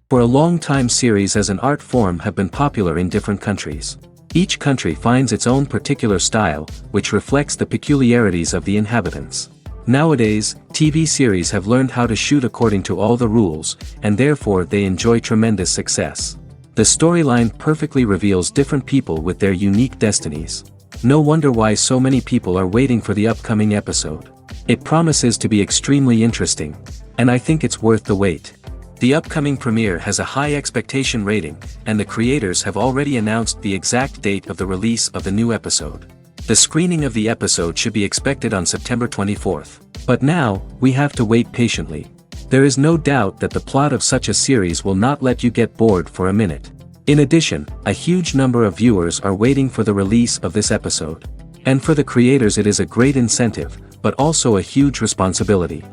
For a long time, series as an art form have been popular in different countries. Each country finds its own particular style, which reflects the peculiarities of the inhabitants. Nowadays, TV series have learned how to shoot according to all the rules, and therefore they enjoy tremendous success. The storyline perfectly reveals different people with their unique destinies. No wonder why so many people are waiting for the upcoming episode. It promises to be extremely interesting, and I think it's worth the wait. The upcoming premiere has a high expectation rating, and the creators have already announced the exact date of the release of the new episode. The screening of the episode should be expected on September 24th. But now, we have to wait patiently. There is no doubt that the plot of such a series will not let you get bored for a minute. In addition, a huge number of viewers are waiting for the release of this episode. And for the creators it is a great incentive, but also a huge responsibility.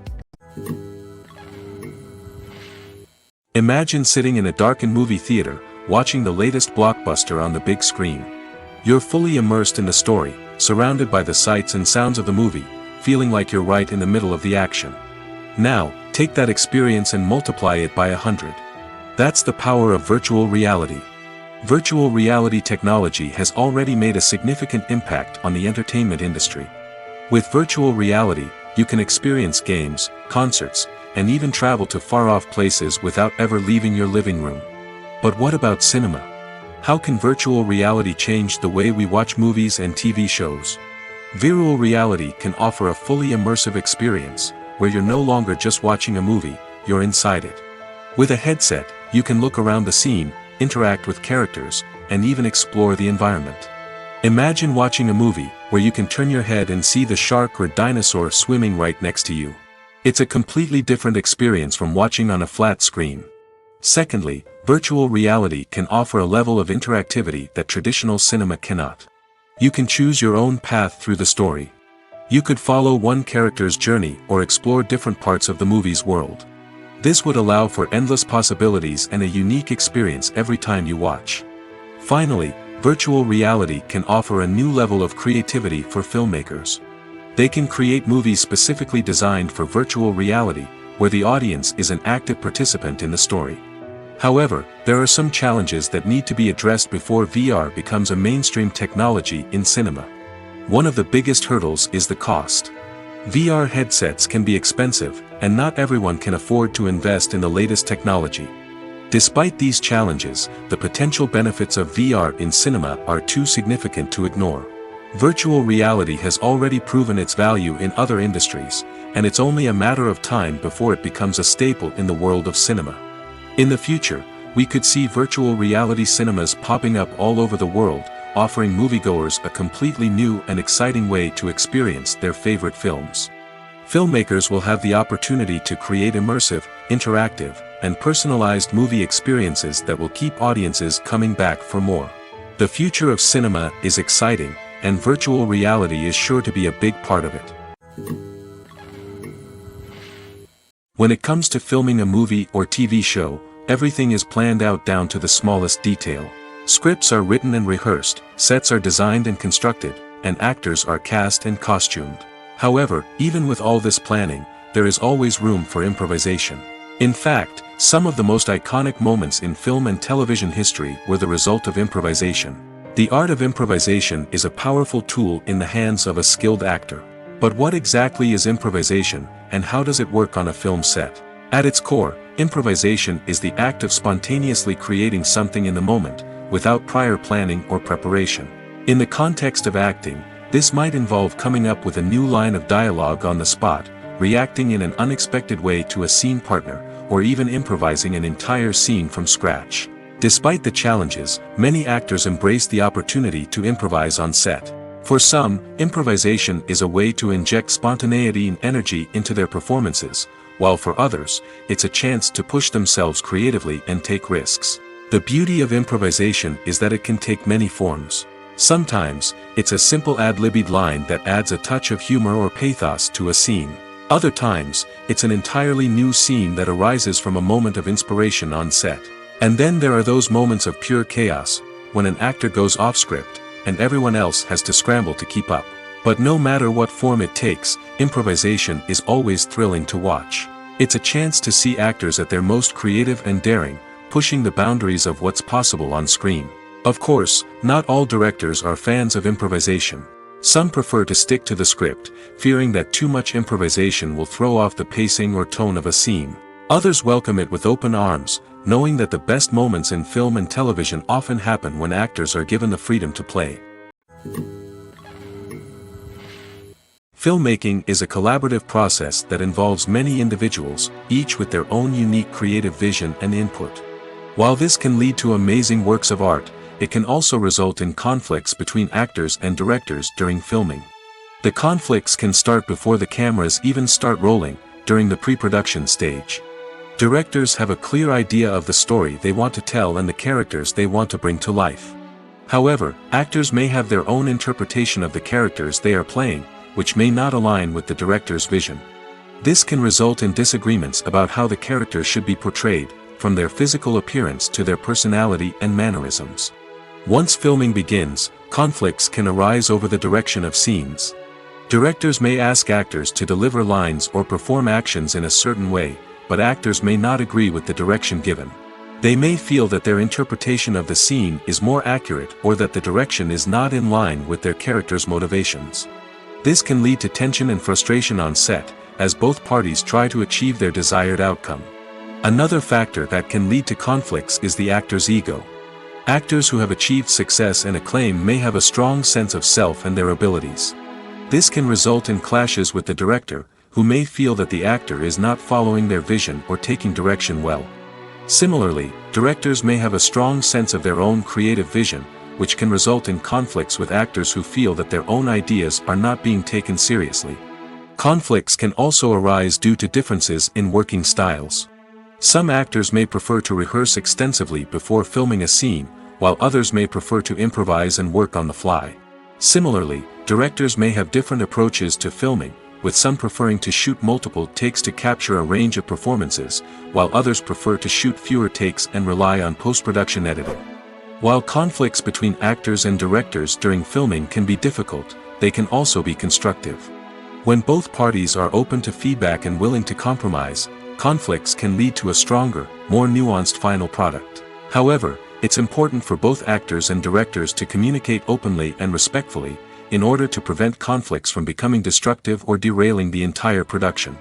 Imagine sitting in a darkened movie theater, watching the latest blockbuster on the big screen. You're fully immersed in the story, surrounded by the sights and sounds of the movie, feeling like you're right in the middle of the action. Now, take that experience and multiply it by 100. That's the power of virtual reality. Virtual reality technology has already made a significant impact on the entertainment industry. With virtual reality, you can experience games, concerts, and even travel to far-off places without ever leaving your living room. But what about cinema? How can virtual reality change the way we watch movies and TV shows? Virtual reality can offer a fully immersive experience, where you're no longer just watching a movie, you're inside it. With a headset, you can look around the scene, interact with characters, and even explore the environment. Imagine watching a movie, where you can turn your head and see the shark or dinosaur swimming right next to you. It's a completely different experience from watching on a flat screen. Secondly, virtual reality can offer a level of interactivity that traditional cinema cannot. You can choose your own path through the story. You could follow one character's journey or explore different parts of the movie's world. This would allow for endless possibilities and a unique experience every time you watch. Finally, virtual reality can offer a new level of creativity for filmmakers. They can create movies specifically designed for virtual reality, where the audience is an active participant in the story. However, there are some challenges that need to be addressed before VR becomes a mainstream technology in cinema. One of the biggest hurdles is the cost. VR headsets can be expensive, and not everyone can afford to invest in the latest technology. Despite these challenges, the potential benefits of VR in cinema are too significant to ignore. Virtual reality has already proven its value in other industries, and it's only a matter of time before it becomes a staple in the world of cinema. In the future, we could see virtual reality cinemas popping up all over the world, offering moviegoers a completely new and exciting way to experience their favorite films. Filmmakers will have the opportunity to create immersive, interactive, and personalized movie experiences that will keep audiences coming back for more. The future of cinema is exciting, and virtual reality is sure to be a big part of it. When it comes to filming a movie or TV show, everything is planned out down to the smallest detail. Scripts are written and rehearsed, sets are designed and constructed, and actors are cast and costumed. However, even with all this planning, there is always room for improvisation. In fact, some of the most iconic moments in film and television history were the result of improvisation. The art of improvisation is a powerful tool in the hands of a skilled actor. But what exactly is improvisation, and how does it work on a film set? At its core, improvisation is the act of spontaneously creating something in the moment, without prior planning or preparation. In the context of acting, this might involve coming up with a new line of dialogue on the spot, reacting in an unexpected way to a scene partner, or even improvising an entire scene from scratch. Despite the challenges, many actors embrace the opportunity to improvise on set. For some, improvisation is a way to inject spontaneity and energy into their performances, while for others, it's a chance to push themselves creatively and take risks. The beauty of improvisation is that it can take many forms. Sometimes, it's a simple ad-libbed line that adds a touch of humor or pathos to a scene. Other times, it's an entirely new scene that arises from a moment of inspiration on set. And then there are those moments of pure chaos, when an actor goes off script, and everyone else has to scramble to keep up. But no matter what form it takes, improvisation is always thrilling to watch. It's a chance to see actors at their most creative and daring, pushing the boundaries of what's possible on screen. Of course, not all directors are fans of improvisation. Some prefer to stick to the script, fearing that too much improvisation will throw off the pacing or tone of a scene. Others welcome it with open arms, knowing that the best moments in film and television often happen when actors are given the freedom to play. Filmmaking is a collaborative process that involves many individuals, each with their own unique creative vision and input. While this can lead to amazing works of art, it can also result in conflicts between actors and directors during filming. The conflicts can start before the cameras even start rolling, during the pre-production stage. Directors have a clear idea of the story they want to tell and the characters they want to bring to life. However, actors may have their own interpretation of the characters they are playing, which may not align with the director's vision. This can result in disagreements about how the characters should be portrayed, from their physical appearance to their personality and mannerisms. Once filming begins, conflicts can arise over the direction of scenes. Directors may ask actors to deliver lines or perform actions in a certain way, but actors may not agree with the direction given. They may feel that their interpretation of the scene is more accurate or that the direction is not in line with their character's motivations. This can lead to tension and frustration on set, as both parties try to achieve their desired outcome. Another factor that can lead to conflicts is the actor's ego. Actors who have achieved success and acclaim may have a strong sense of self and their abilities. This can result in clashes with the director, who may feel that the actor is not following their vision or taking direction well. Similarly, directors may have a strong sense of their own creative vision, which can result in conflicts with actors who feel that their own ideas are not being taken seriously. Conflicts can also arise due to differences in working styles. Some actors may prefer to rehearse extensively before filming a scene, while others may prefer to improvise and work on the fly. Similarly, directors may have different approaches to filming, with some preferring to shoot multiple takes to capture a range of performances, while others prefer to shoot fewer takes and rely on post-production editing. While conflicts between actors and directors during filming can be difficult, they can also be constructive. When both parties are open to feedback and willing to compromise, conflicts can lead to a stronger, more nuanced final product. However, it's important for both actors and directors to communicate openly and respectfully, in order to prevent conflicts from becoming destructive or derailing the entire production.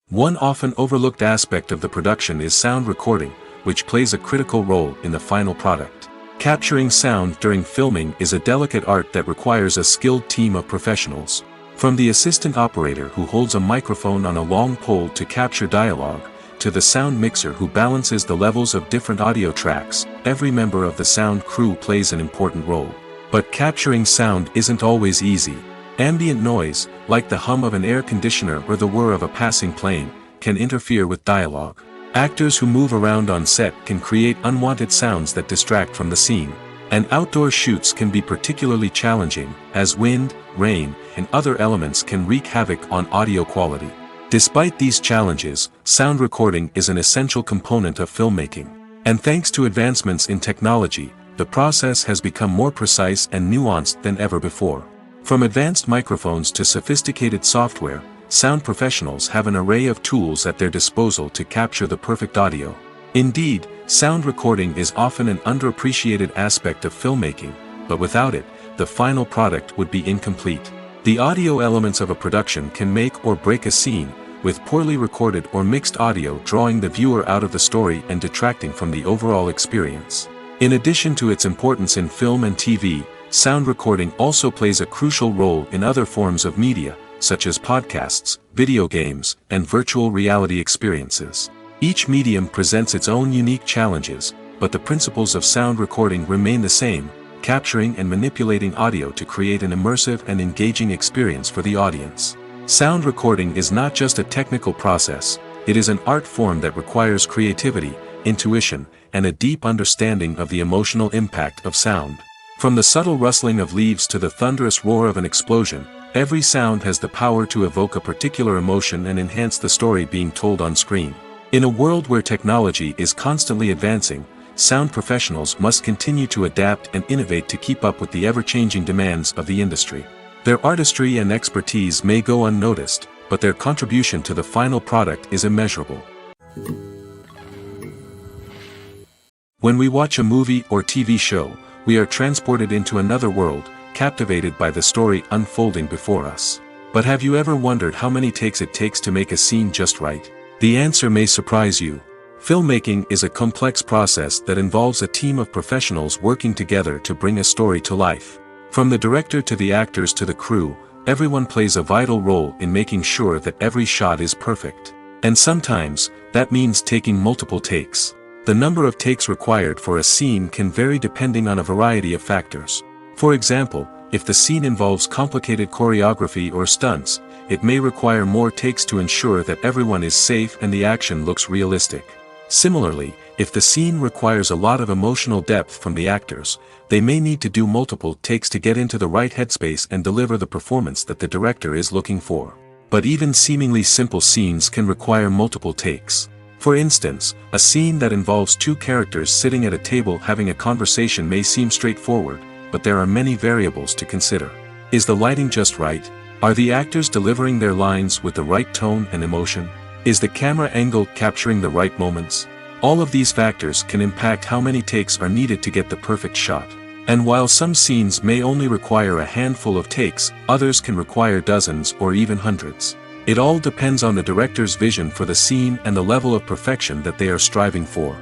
One often overlooked aspect of the production is sound recording, which plays a critical role in the final product. Capturing sound during filming is a delicate art that requires a skilled team of professionals. From the assistant operator who holds a microphone on a long pole to capture dialogue, to the sound mixer who balances the levels of different audio tracks, every member of the sound crew plays an important role. But capturing sound isn't always easy. Ambient noise, like the hum of an air conditioner or the whir of a passing plane, can interfere with dialogue. Actors who move around on set can create unwanted sounds that distract from the scene. And outdoor shoots can be particularly challenging, as wind, rain, and other elements can wreak havoc on audio quality. Despite these challenges, sound recording is an essential component of filmmaking. And thanks to advancements in technology, the process has become more precise and nuanced than ever before. From advanced microphones to sophisticated software, sound professionals have an array of tools at their disposal to capture the perfect audio. Indeed, sound recording is often an underappreciated aspect of filmmaking, but without it, the final product would be incomplete. The audio elements of a production can make or break a scene, with poorly recorded or mixed audio drawing the viewer out of the story and detracting from the overall experience. In addition to its importance in film and TV, sound recording also plays a crucial role in other forms of media, such as podcasts, video games, and virtual reality experiences. Each medium presents its own unique challenges, but the principles of sound recording remain the same, capturing and manipulating audio to create an immersive and engaging experience for the audience. Sound recording is not just a technical process, it is an art form that requires creativity, intuition, and a deep understanding of the emotional impact of sound. From the subtle rustling of leaves to the thunderous roar of an explosion, every sound has the power to evoke a particular emotion and enhance the story being told on screen. In a world where technology is constantly advancing, sound professionals must continue to adapt and innovate to keep up with the ever-changing demands of the industry. Their artistry and expertise may go unnoticed, but their contribution to the final product is immeasurable. When we watch a movie or TV show, we are transported into another world, captivated by the story unfolding before us. But have you ever wondered how many takes it takes to make a scene just right? The answer may surprise you. Filmmaking is a complex process that involves a team of professionals working together to bring a story to life. From the director to the actors to the crew, everyone plays a vital role in making sure that every shot is perfect. And sometimes, that means taking multiple takes. The number of takes required for a scene can vary depending on a variety of factors. For example, if the scene involves complicated choreography or stunts, it may require more takes to ensure that everyone is safe and the action looks realistic. Similarly, if the scene requires a lot of emotional depth from the actors, they may need to do multiple takes to get into the right headspace and deliver the performance that the director is looking for. But even seemingly simple scenes can require multiple takes. For instance, a scene that involves two characters sitting at a table having a conversation may seem straightforward, but there are many variables to consider. Is the lighting just right? Are the actors delivering their lines with the right tone and emotion? Is the camera angle capturing the right moments? All of these factors can impact how many takes are needed to get the perfect shot. And while some scenes may only require a handful of takes, others can require dozens or even hundreds. It all depends on the director's vision for the scene and the level of perfection that they are striving for.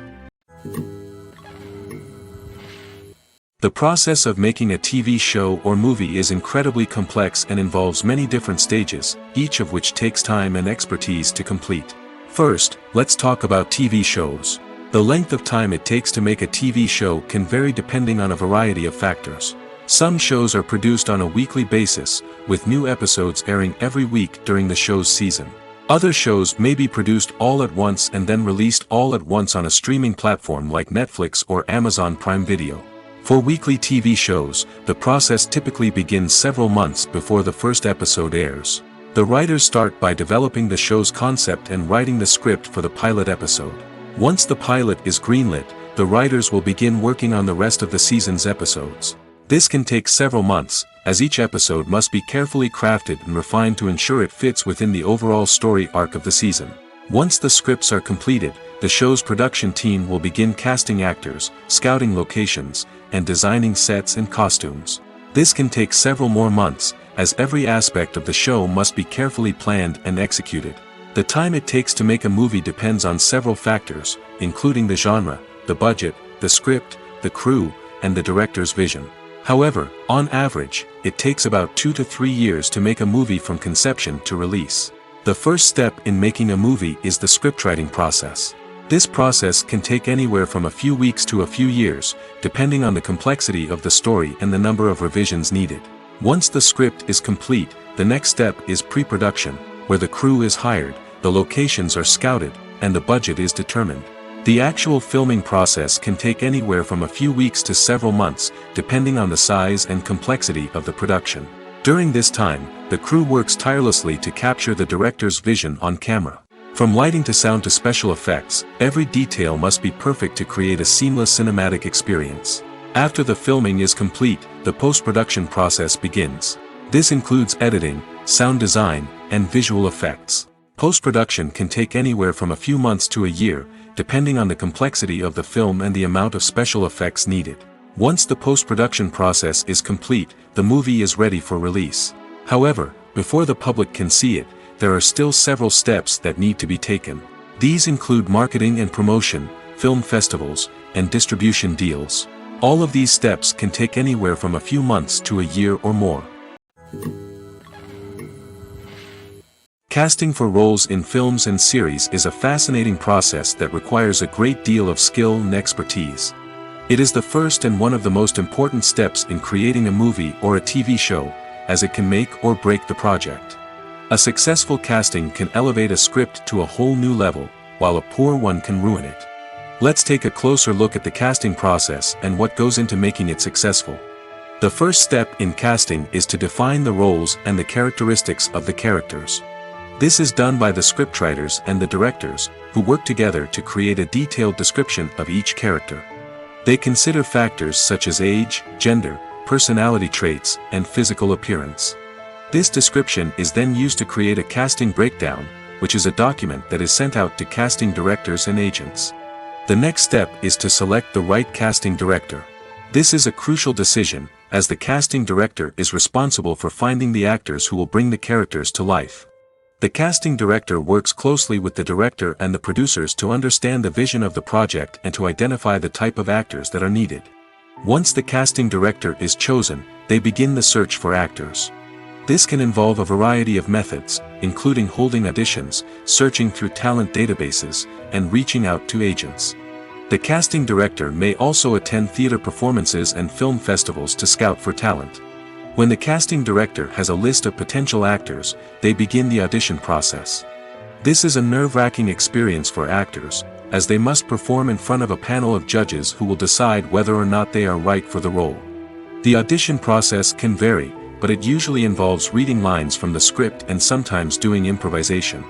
The process of making a TV show or movie is incredibly complex and involves many different stages, each of which takes time and expertise to complete. First, let's talk about TV shows. The length of time it takes to make a TV show can vary depending on a variety of factors. Some shows are produced on a weekly basis, with new episodes airing every week during the show's season. Other shows may be produced all at once and then released all at once on a streaming platform like Netflix or Amazon Prime Video. For weekly TV shows, the process typically begins several months before the first episode airs. The writers start by developing the show's concept and writing the script for the pilot episode. Once the pilot is greenlit, the writers will begin working on the rest of the season's episodes. This can take several months, as each episode must be carefully crafted and refined to ensure it fits within the overall story arc of the season. Once the scripts are completed, the show's production team will begin casting actors, scouting locations, and designing sets and costumes. This can take several more months, as every aspect of the show must be carefully planned and executed. The time it takes to make a movie depends on several factors, including the genre, the budget, the script, the crew, and the director's vision. However, on average, it takes about 2 to 3 years to make a movie from conception to release. The first step in making a movie is the scriptwriting process. This process can take anywhere from a few weeks to a few years, depending on the complexity of the story and the number of revisions needed. Once the script is complete, the next step is pre-production, where the crew is hired, the locations are scouted, and the budget is determined. The actual filming process can take anywhere from a few weeks to several months, depending on the size and complexity of the production. During this time, the crew works tirelessly to capture the director's vision on camera. From lighting to sound to special effects, every detail must be perfect to create a seamless cinematic experience. After the filming is complete, the post-production process begins. This includes editing, sound design, and visual effects. Post-production can take anywhere from a few months to a year, depending on the complexity of the film and the amount of special effects needed. Once the post-production process is complete, the movie is ready for release. However, before the public can see it, there are still several steps that need to be taken. These include marketing and promotion, film festivals, and distribution deals. All of these steps can take anywhere from a few months to a year or more. Casting for roles in films and series is a fascinating process that requires a great deal of skill and expertise. It is the first and one of the most important steps in creating a movie or a TV show, as it can make or break the project. A successful casting can elevate a script to a whole new level, while a poor one can ruin it. Let's take a closer look at the casting process and what goes into making it successful. The first step in casting is to define the roles and the characteristics of the characters. This is done by the scriptwriters and the directors, who work together to create a detailed description of each character. They consider factors such as age, gender, personality traits, and physical appearance. This description is then used to create a casting breakdown, which is a document that is sent out to casting directors and agents. The next step is to select the right casting director. This is a crucial decision, as the casting director is responsible for finding the actors who will bring the characters to life. The casting director works closely with the director and the producers to understand the vision of the project and to identify the type of actors that are needed. Once the casting director is chosen, they begin the search for actors. This can involve a variety of methods, including holding auditions, searching through talent databases, and reaching out to agents. The casting director may also attend theater performances and film festivals to scout for talent. When the casting director has a list of potential actors, they begin the audition process. This is a nerve-wracking experience for actors, as they must perform in front of a panel of judges who will decide whether or not they are right for the role. The audition process can vary, but it usually involves reading lines from the script and sometimes doing improvisation.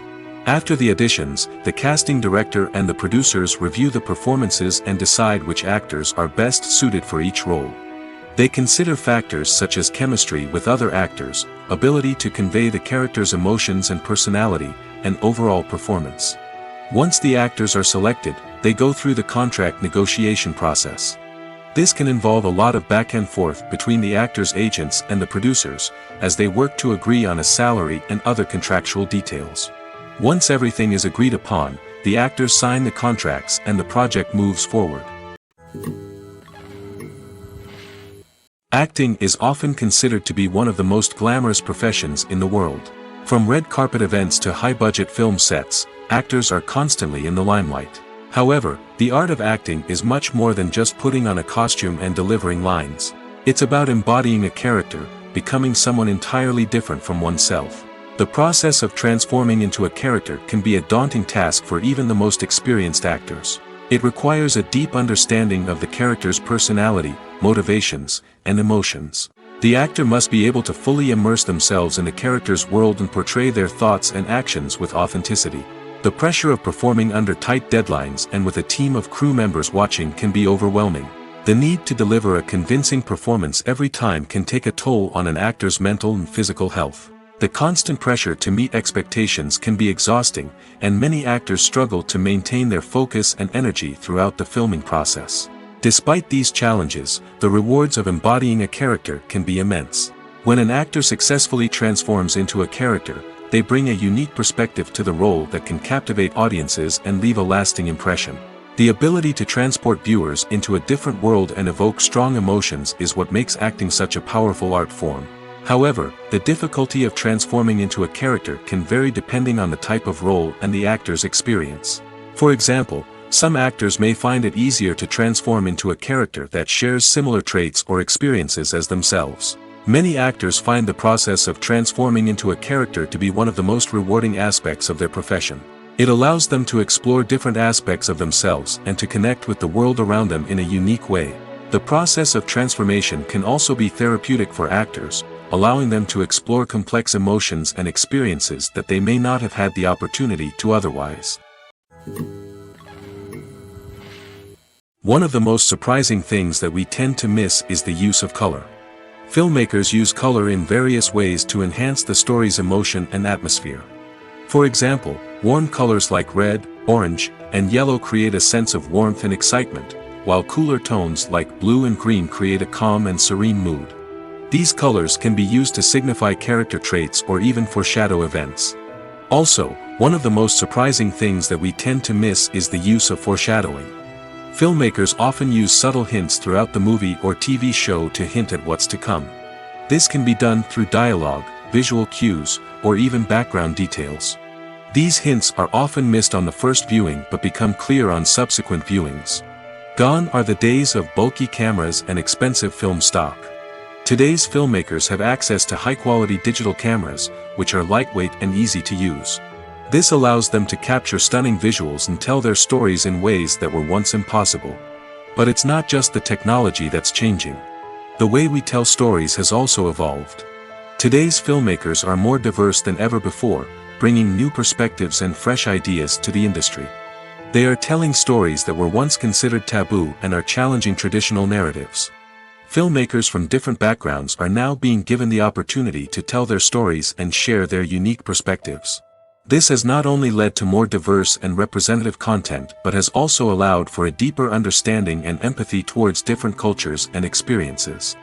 After the auditions, the casting director and the producers review the performances and decide which actors are best suited for each role. They consider factors such as chemistry with other actors, ability to convey the character's emotions and personality, and overall performance. Once the actors are selected, they go through the contract negotiation process. This can involve a lot of back and forth between the actors' agents and the producers, as they work to agree on a salary and other contractual details. Once everything is agreed upon, the actors sign the contracts and the project moves forward. Acting is often considered to be one of the most glamorous professions in the world. From red carpet events to high-budget film sets, actors are constantly in the limelight. However, the art of acting is much more than just putting on a costume and delivering lines. It's about embodying a character, becoming someone entirely different from oneself. The process of transforming into a character can be a daunting task for even the most experienced actors. It requires a deep understanding of the character's personality, motivations, and emotions. The actor must be able to fully immerse themselves in the character's world and portray their thoughts and actions with authenticity. The pressure of performing under tight deadlines and with a team of crew members watching can be overwhelming. The need to deliver a convincing performance every time can take a toll on an actor's mental and physical health. The constant pressure to meet expectations can be exhausting, and many actors struggle to maintain their focus and energy throughout the filming process. Despite these challenges, the rewards of embodying a character can be immense. When an actor successfully transforms into a character, they bring a unique perspective to the role that can captivate audiences and leave a lasting impression. The ability to transport viewers into a different world and evoke strong emotions is what makes acting such a powerful art form. However, the difficulty of transforming into a character can vary depending on the type of role and the actor's experience. For example, some actors may find it easier to transform into a character that shares similar traits or experiences as themselves. Many actors find the process of transforming into a character to be one of the most rewarding aspects of their profession. It allows them to explore different aspects of themselves and to connect with the world around them in a unique way. The process of transformation can also be therapeutic for actors, allowing them to explore complex emotions and experiences that they may not have had the opportunity to otherwise. One of the most surprising things that we tend to miss is the use of color. Filmmakers use color in various ways to enhance the story's emotion and atmosphere. For example, warm colors like red, orange, and yellow create a sense of warmth and excitement, while cooler tones like blue and green create a calm and serene mood. These colors can be used to signify character traits or even foreshadow events. Also, one of the most surprising things that we tend to miss is the use of foreshadowing. Filmmakers often use subtle hints throughout the movie or TV show to hint at what's to come. This can be done through dialogue, visual cues, or even background details. These hints are often missed on the first viewing but become clear on subsequent viewings. Gone are the days of bulky cameras and expensive film stock. Today's filmmakers have access to high-quality digital cameras, which are lightweight and easy to use. This allows them to capture stunning visuals and tell their stories in ways that were once impossible. But it's not just the technology that's changing. The way we tell stories has also evolved. Today's filmmakers are more diverse than ever before, bringing new perspectives and fresh ideas to the industry. They are telling stories that were once considered taboo and are challenging traditional narratives. Filmmakers from different backgrounds are now being given the opportunity to tell their stories and share their unique perspectives. This has not only led to more diverse and representative content but has also allowed for a deeper understanding and empathy towards different cultures and experiences.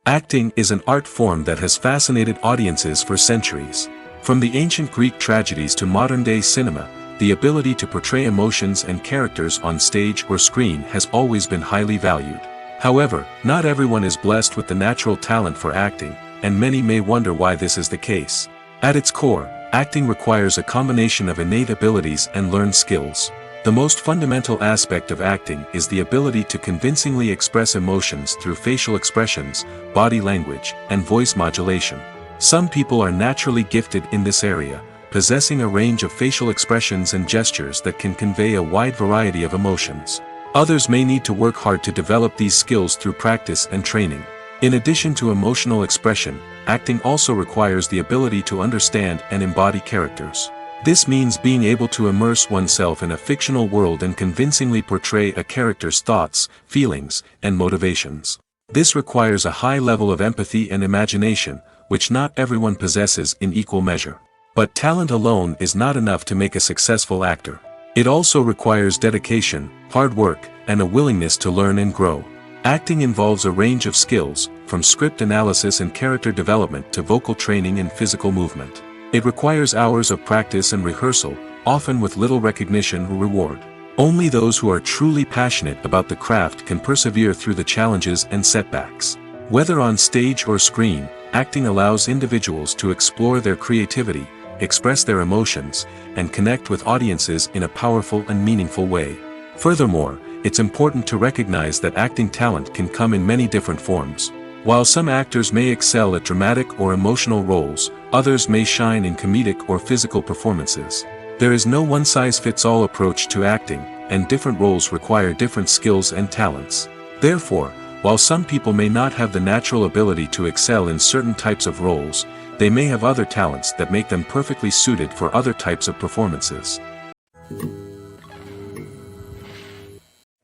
Acting is an art form that has fascinated audiences for centuries. From the ancient Greek tragedies to modern-day cinema, the ability to portray emotions and characters on stage or screen has always been highly valued. However, not everyone is blessed with the natural talent for acting, and many may wonder why this is the case. At its core, acting requires a combination of innate abilities and learned skills. The most fundamental aspect of acting is the ability to convincingly express emotions through facial expressions, body language, and voice modulation. Some people are naturally gifted in this area, possessing a range of facial expressions and gestures that can convey a wide variety of emotions. Others may need to work hard to develop these skills through practice and training. In addition to emotional expression, acting also requires the ability to understand and embody characters. This means being able to immerse oneself in a fictional world and convincingly portray a character's thoughts, feelings, and motivations. This requires a high level of empathy and imagination, which not everyone possesses in equal measure. But talent alone is not enough to make a successful actor. It also requires dedication, hard work, and a willingness to learn and grow. Acting involves a range of skills, from script analysis and character development to vocal training and physical movement. It requires hours of practice and rehearsal, often with little recognition or reward. Only those who are truly passionate about the craft can persevere through the challenges and setbacks. Whether on stage or screen, acting allows individuals to explore their creativity, express their emotions, and connect with audiences in a powerful and meaningful way. Furthermore, it's important to recognize that acting talent can come in many different forms. While some actors may excel at dramatic or emotional roles, others may shine in comedic or physical performances. There is no one-size-fits-all approach to acting, and different roles require different skills and talents. Therefore, while some people may not have the natural ability to excel in certain types of roles, they may have other talents that make them perfectly suited for other types of performances.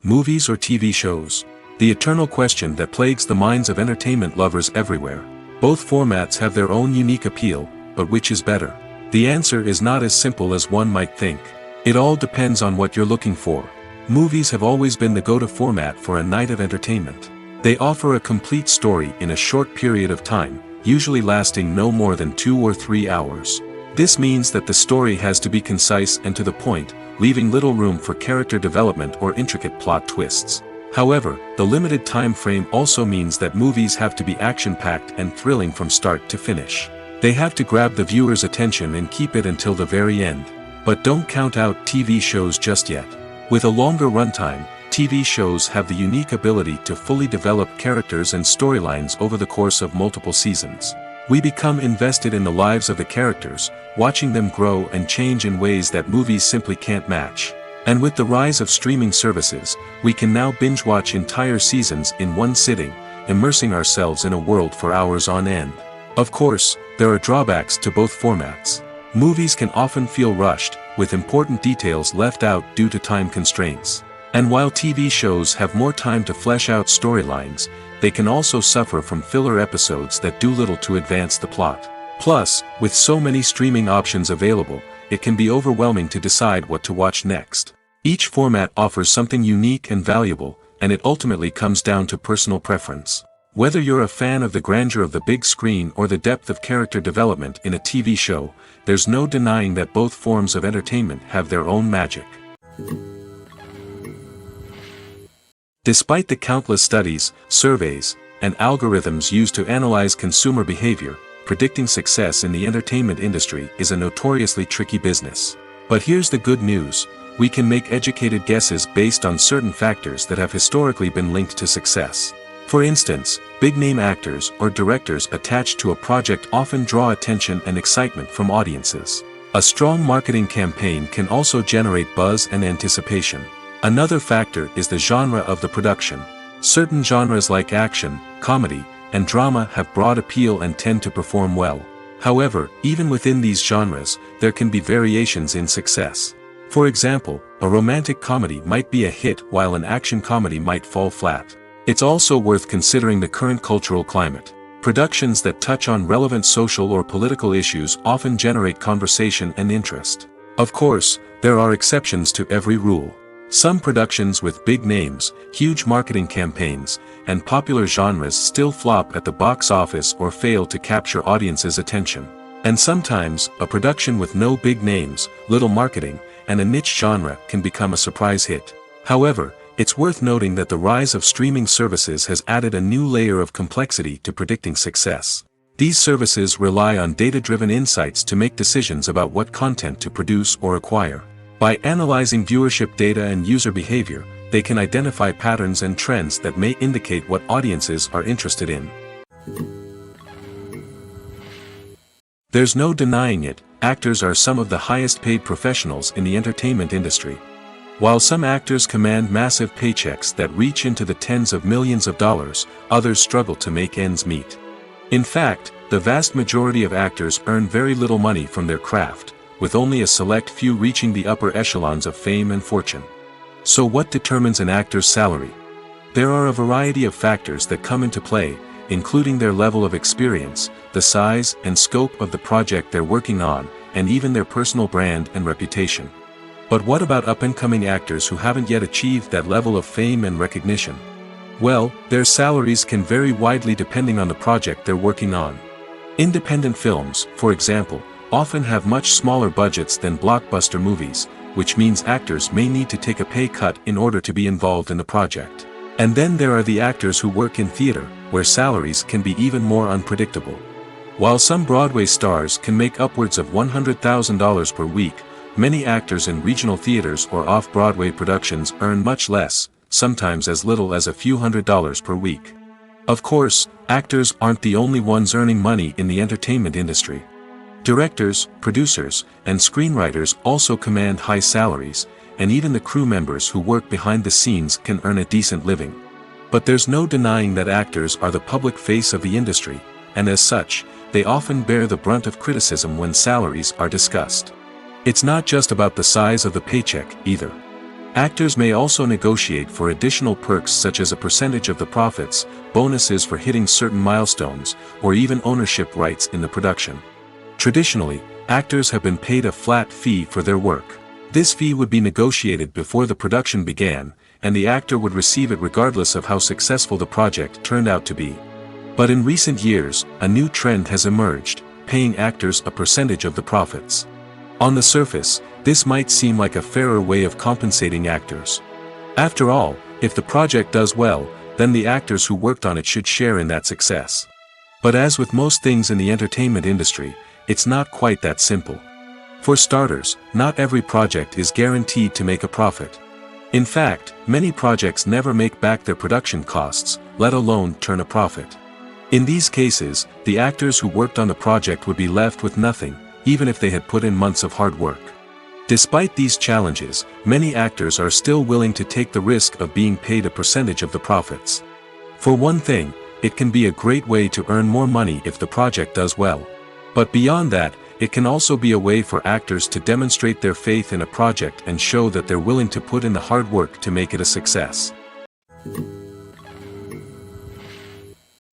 Movies or TV shows? The eternal question that plagues the minds of entertainment lovers everywhere. Both formats have their own unique appeal, but which is better? The answer is not as simple as one might think. It all depends on what you're looking for. Movies have always been the go-to format for a night of entertainment. They offer a complete story in a short period of time, usually lasting no more than 2 or 3 hours. This means that the story has to be concise and to the point, leaving little room for character development or intricate plot twists. However, the limited time frame also means that movies have to be action-packed and thrilling from start to finish. They have to grab the viewer's attention and keep it until the very end. But don't count out TV shows just yet. With a longer runtime, TV shows have the unique ability to fully develop characters and storylines over the course of multiple seasons. We become invested in the lives of the characters, watching them grow and change in ways that movies simply can't match. And with the rise of streaming services, we can now binge-watch entire seasons in one sitting, immersing ourselves in a world for hours on end. Of course, there are drawbacks to both formats. Movies can often feel rushed, with important details left out due to time constraints. And while TV shows have more time to flesh out storylines, they can also suffer from filler episodes that do little to advance the plot. Plus, with so many streaming options available, it can be overwhelming to decide what to watch next. Each format offers something unique and valuable, and it ultimately comes down to personal preference. Whether you're a fan of the grandeur of the big screen or the depth of character development in a TV show, there's no denying that both forms of entertainment have their own magic. Despite the countless studies, surveys, and algorithms used to analyze consumer behavior, predicting success in the entertainment industry is a notoriously tricky business. But here's the good news: we can make educated guesses based on certain factors that have historically been linked to success. For instance, big-name actors or directors attached to a project often draw attention and excitement from audiences. A strong marketing campaign can also generate buzz and anticipation. Another factor is the genre of the production. Certain genres like action, comedy, and drama have broad appeal and tend to perform well. However, even within these genres, there can be variations in success. For example, a romantic comedy might be a hit while an action comedy might fall flat. It's also worth considering the current cultural climate. Productions that touch on relevant social or political issues often generate conversation and interest. Of course, there are exceptions to every rule. Some productions with big names, huge marketing campaigns, and popular genres still flop at the box office or fail to capture audiences' attention. And sometimes, a production with no big names, little marketing, and a niche genre can become a surprise hit. However, it's worth noting that the rise of streaming services has added a new layer of complexity to predicting success. These services rely on data-driven insights to make decisions about what content to produce or acquire. By analyzing viewership data and user behavior, they can identify patterns and trends that may indicate what audiences are interested in. There's no denying it, actors are some of the highest-paid professionals in the entertainment industry. While some actors command massive paychecks that reach into the tens of millions of dollars, others struggle to make ends meet. In fact, the vast majority of actors earn very little money from their craft, with only a select few reaching the upper echelons of fame and fortune. So what determines an actor's salary? There are a variety of factors that come into play, including their level of experience, the size and scope of the project they're working on, and even their personal brand and reputation. But what about up-and-coming actors who haven't yet achieved that level of fame and recognition? Well, their salaries can vary widely depending on the project they're working on. Independent films, for example, often have much smaller budgets than blockbuster movies, which means actors may need to take a pay cut in order to be involved in the project. And then there are the actors who work in theater, where salaries can be even more unpredictable. While some Broadway stars can make upwards of $100,000 per week, many actors in regional theaters or off-Broadway productions earn much less, sometimes as little as a few $100s per week. Of course, actors aren't the only ones earning money in the entertainment industry. Directors, producers, and screenwriters also command high salaries, and even the crew members who work behind the scenes can earn a decent living. But there's no denying that actors are the public face of the industry, and as such, they often bear the brunt of criticism when salaries are discussed. It's not just about the size of the paycheck, either. Actors may also negotiate for additional perks such as a percentage of the profits, bonuses for hitting certain milestones, or even ownership rights in the production. Traditionally, actors have been paid a flat fee for their work. This fee would be negotiated before the production began, and the actor would receive it regardless of how successful the project turned out to be. But in recent years, a new trend has emerged, paying actors a percentage of the profits. On the surface, this might seem like a fairer way of compensating actors. After all, if the project does well, then the actors who worked on it should share in that success. But as with most things in the entertainment industry, it's not quite that simple. For starters, not every project is guaranteed to make a profit. In fact, many projects never make back their production costs, let alone turn a profit. In these cases, the actors who worked on the project would be left with nothing, even if they had put in months of hard work. Despite these challenges, many actors are still willing to take the risk of being paid a percentage of the profits. For one thing, it can be a great way to earn more money if the project does well. But beyond that, it can also be a way for actors to demonstrate their faith in a project and show that they're willing to put in the hard work to make it a success.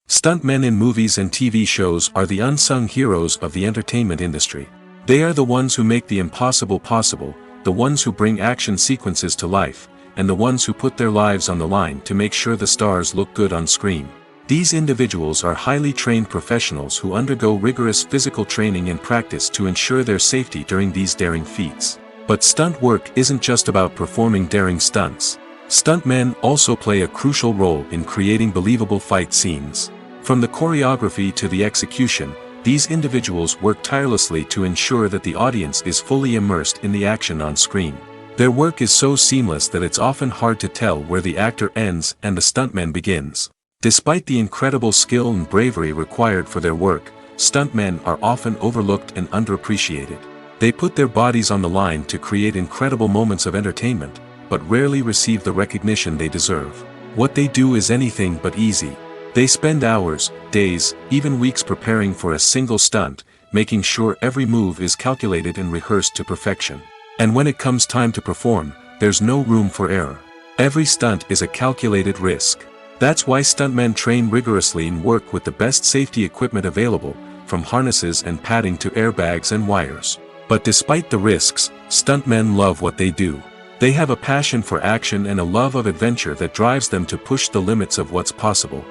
Stuntmen in movies and TV shows are the unsung heroes of the entertainment industry. They are the ones who make the impossible possible, the ones who bring action sequences to life, and the ones who put their lives on the line to make sure the stars look good on screen. These individuals are highly trained professionals who undergo rigorous physical training and practice to ensure their safety during these daring feats. But stunt work isn't just about performing daring stunts. Stuntmen also play a crucial role in creating believable fight scenes. From the choreography to the execution, these individuals work tirelessly to ensure that the audience is fully immersed in the action on screen. Their work is so seamless that it's often hard to tell where the actor ends and the stuntman begins. Despite the incredible skill and bravery required for their work, stuntmen are often overlooked and underappreciated. They put their bodies on the line to create incredible moments of entertainment, but rarely receive the recognition they deserve. What they do is anything but easy. They spend hours, days, even weeks preparing for a single stunt, making sure every move is calculated and rehearsed to perfection. And when it comes time to perform, there's no room for error. Every stunt is a calculated risk. That's why stuntmen train rigorously and work with the best safety equipment available, from harnesses and padding to airbags and wires. But despite the risks, stuntmen love what they do. They have a passion for action and a love of adventure that drives them to push the limits of what's possible.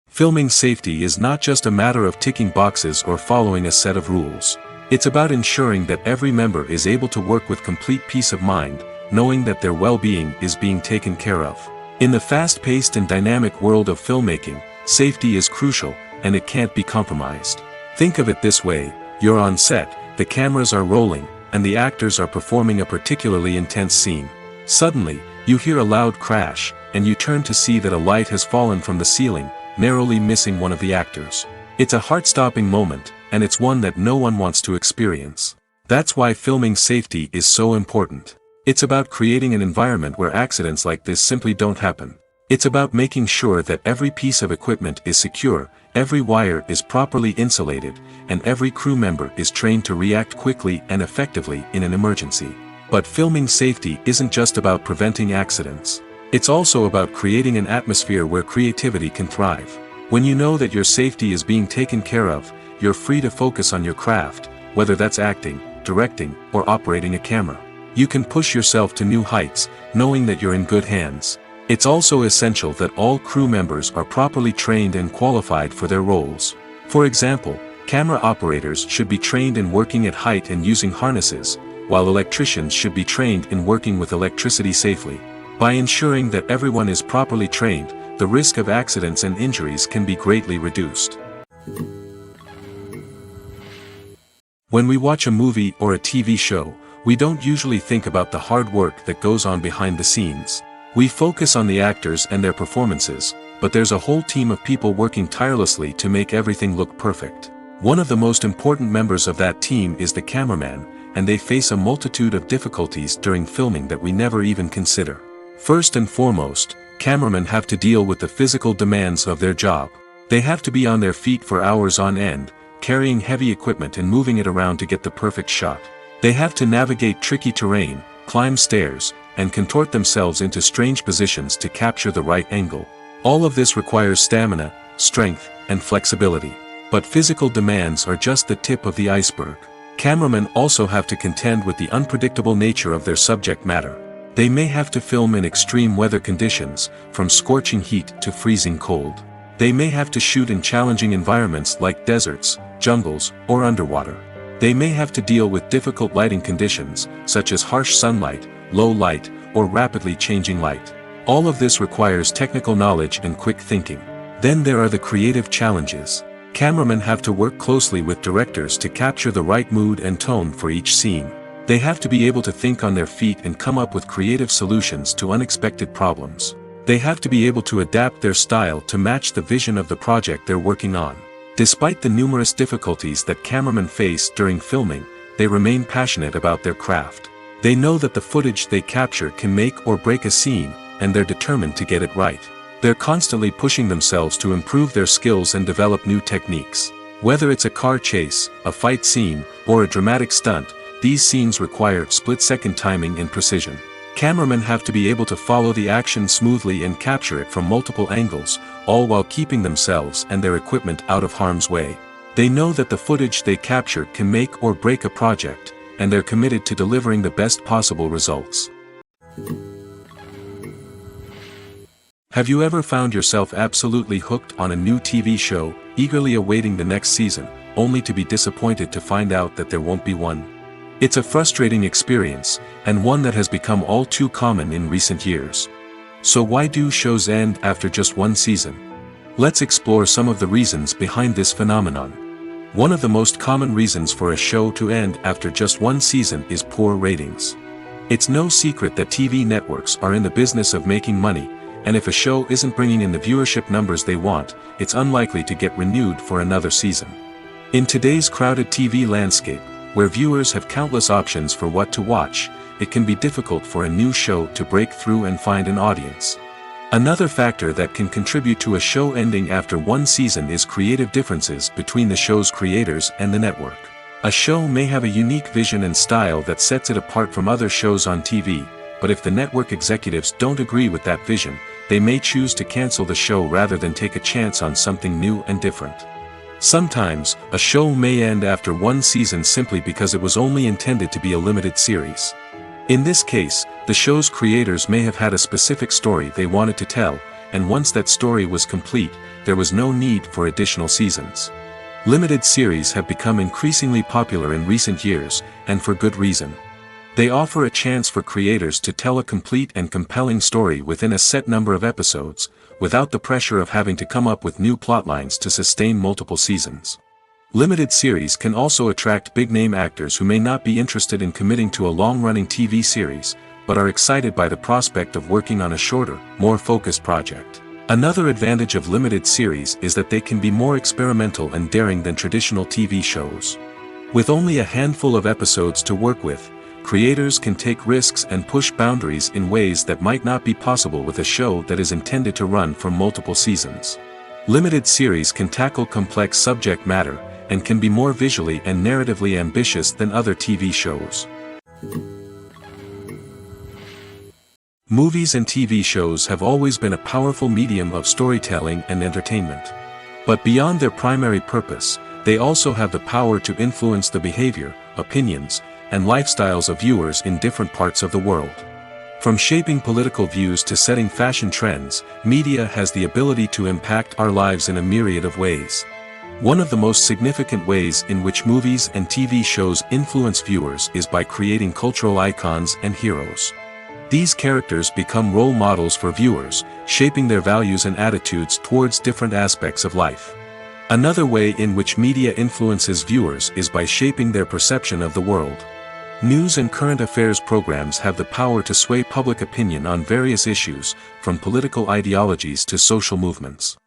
Filming safety is not just a matter of ticking boxes or following a set of rules. It's about ensuring that every member is able to work with complete peace of mind, knowing that their well-being is being taken care of. In the fast-paced and dynamic world of filmmaking, safety is crucial, and it can't be compromised. Think of it this way: you're on set, the cameras are rolling, and the actors are performing a particularly intense scene. Suddenly, you hear a loud crash, and you turn to see that a light has fallen from the ceiling, narrowly missing one of the actors. It's a heart-stopping moment, and it's one that no one wants to experience. That's why filming safety is so important. It's about creating an environment where accidents like this simply don't happen. It's about making sure that every piece of equipment is secure, every wire is properly insulated, and every crew member is trained to react quickly and effectively in an emergency. But filming safety isn't just about preventing accidents. It's also about creating an atmosphere where creativity can thrive. When you know that your safety is being taken care of, you're free to focus on your craft, whether that's acting, directing, or operating a camera. You can push yourself to new heights, knowing that you're in good hands. It's also essential that all crew members are properly trained and qualified for their roles. For example, camera operators should be trained in working at height and using harnesses, while electricians should be trained in working with electricity safely. By ensuring that everyone is properly trained, the risk of accidents and injuries can be greatly reduced. When we watch a movie or a TV show, we don't usually think about the hard work that goes on behind the scenes. We focus on the actors and their performances, but there's a whole team of people working tirelessly to make everything look perfect. One of the most important members of that team is the cameraman, and they face a multitude of difficulties during filming that we never even consider. First and foremost, cameramen have to deal with the physical demands of their job. They have to be on their feet for hours on end, carrying heavy equipment and moving it around to get the perfect shot. They have to navigate tricky terrain, climb stairs, and contort themselves into strange positions to capture the right angle. All of this requires stamina, strength, and flexibility. But physical demands are just the tip of the iceberg. Cameramen also have to contend with the unpredictable nature of their subject matter. They may have to film in extreme weather conditions, from scorching heat to freezing cold. They may have to shoot in challenging environments like deserts, jungles, or underwater. They may have to deal with difficult lighting conditions, such as harsh sunlight, low light, or rapidly changing light. All of this requires technical knowledge and quick thinking. Then there are the creative challenges. Cameramen have to work closely with directors to capture the right mood and tone for each scene. They have to be able to think on their feet and come up with creative solutions to unexpected problems. They have to be able to adapt their style to match the vision of the project they're working on. Despite the numerous difficulties that cameramen face during filming, they remain passionate about their craft. They know that the footage they capture can make or break a scene, and they're determined to get it right. They're constantly pushing themselves to improve their skills and develop new techniques. Whether it's a car chase, a fight scene, or a dramatic stunt, these scenes require split-second timing and precision. Cameramen have to be able to follow the action smoothly and capture it from multiple angles, all while keeping themselves and their equipment out of harm's way. They know that the footage they capture can make or break a project, and they're committed to delivering the best possible results. Have you ever found yourself absolutely hooked on a new TV show, eagerly awaiting the next season, only to be disappointed to find out that there won't be one? It's a frustrating experience, and one that has become all too common in recent years. So why do shows end after just one season? Let's explore some of the reasons behind this phenomenon. One of the most common reasons for a show to end after just one season is poor ratings. It's no secret that TV networks are in the business of making money, and if a show isn't bringing in the viewership numbers they want, it's unlikely to get renewed for another season. In today's crowded TV landscape, where viewers have countless options for what to watch, it can be difficult for a new show to break through and find an audience. Another factor that can contribute to a show ending after one season is creative differences between the show's creators and the network. A show may have a unique vision and style that sets it apart from other shows on TV, but if the network executives don't agree with that vision, they may choose to cancel the show rather than take a chance on something new and different. Sometimes, a show may end after one season simply because it was only intended to be a limited series. In this case, the show's creators may have had a specific story they wanted to tell, and once that story was complete, there was no need for additional seasons. Limited series have become increasingly popular in recent years, and for good reason. They offer a chance for creators to tell a complete and compelling story within a set number of episodes, without the pressure of having to come up with new plotlines to sustain multiple seasons. Limited series can also attract big-name actors who may not be interested in committing to a long-running TV series, but are excited by the prospect of working on a shorter, more focused project. Another advantage of limited series is that they can be more experimental and daring than traditional TV shows. With only a handful of episodes to work with, creators can take risks and push boundaries in ways that might not be possible with a show that is intended to run for multiple seasons. Limited series can tackle complex subject matter, and can be more visually and narratively ambitious than other TV shows. Movies and TV shows have always been a powerful medium of storytelling and entertainment. But beyond their primary purpose, they also have the power to influence the behavior, opinions, and lifestyles of viewers in different parts of the world. From shaping political views to setting fashion trends, media has the ability to impact our lives in a myriad of ways. One of the most significant ways in which movies and TV shows influence viewers is by creating cultural icons and heroes. These characters become role models for viewers, shaping their values and attitudes towards different aspects of life. Another way in which media influences viewers is by shaping their perception of the world. News and current affairs programs have the power to sway public opinion on various issues, from political ideologies to social movements.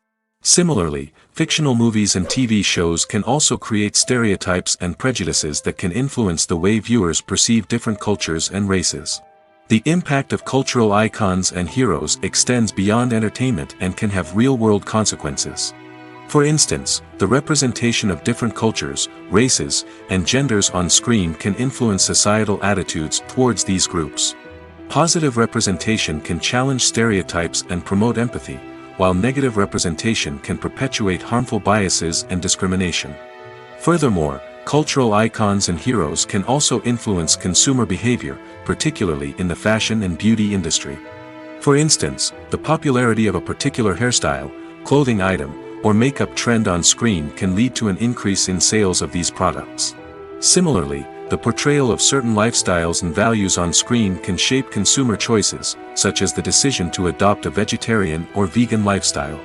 Similarly, fictional movies and TV shows can also create stereotypes and prejudices that can influence the way viewers perceive different cultures and races. The impact of cultural icons and heroes extends beyond entertainment and can have real-world consequences. For instance, the representation of different cultures, races, and genders on screen can influence societal attitudes towards these groups. Positive representation can challenge stereotypes and promote empathy, while negative representation can perpetuate harmful biases and discrimination. Furthermore, cultural icons and heroes can also influence consumer behavior, particularly in the fashion and beauty industry. For instance, the popularity of a particular hairstyle, clothing item, or makeup trend on screen can lead to an increase in sales of these products. Similarly, the portrayal of certain lifestyles and values on screen can shape consumer choices, such as the decision to adopt a vegetarian or vegan lifestyle.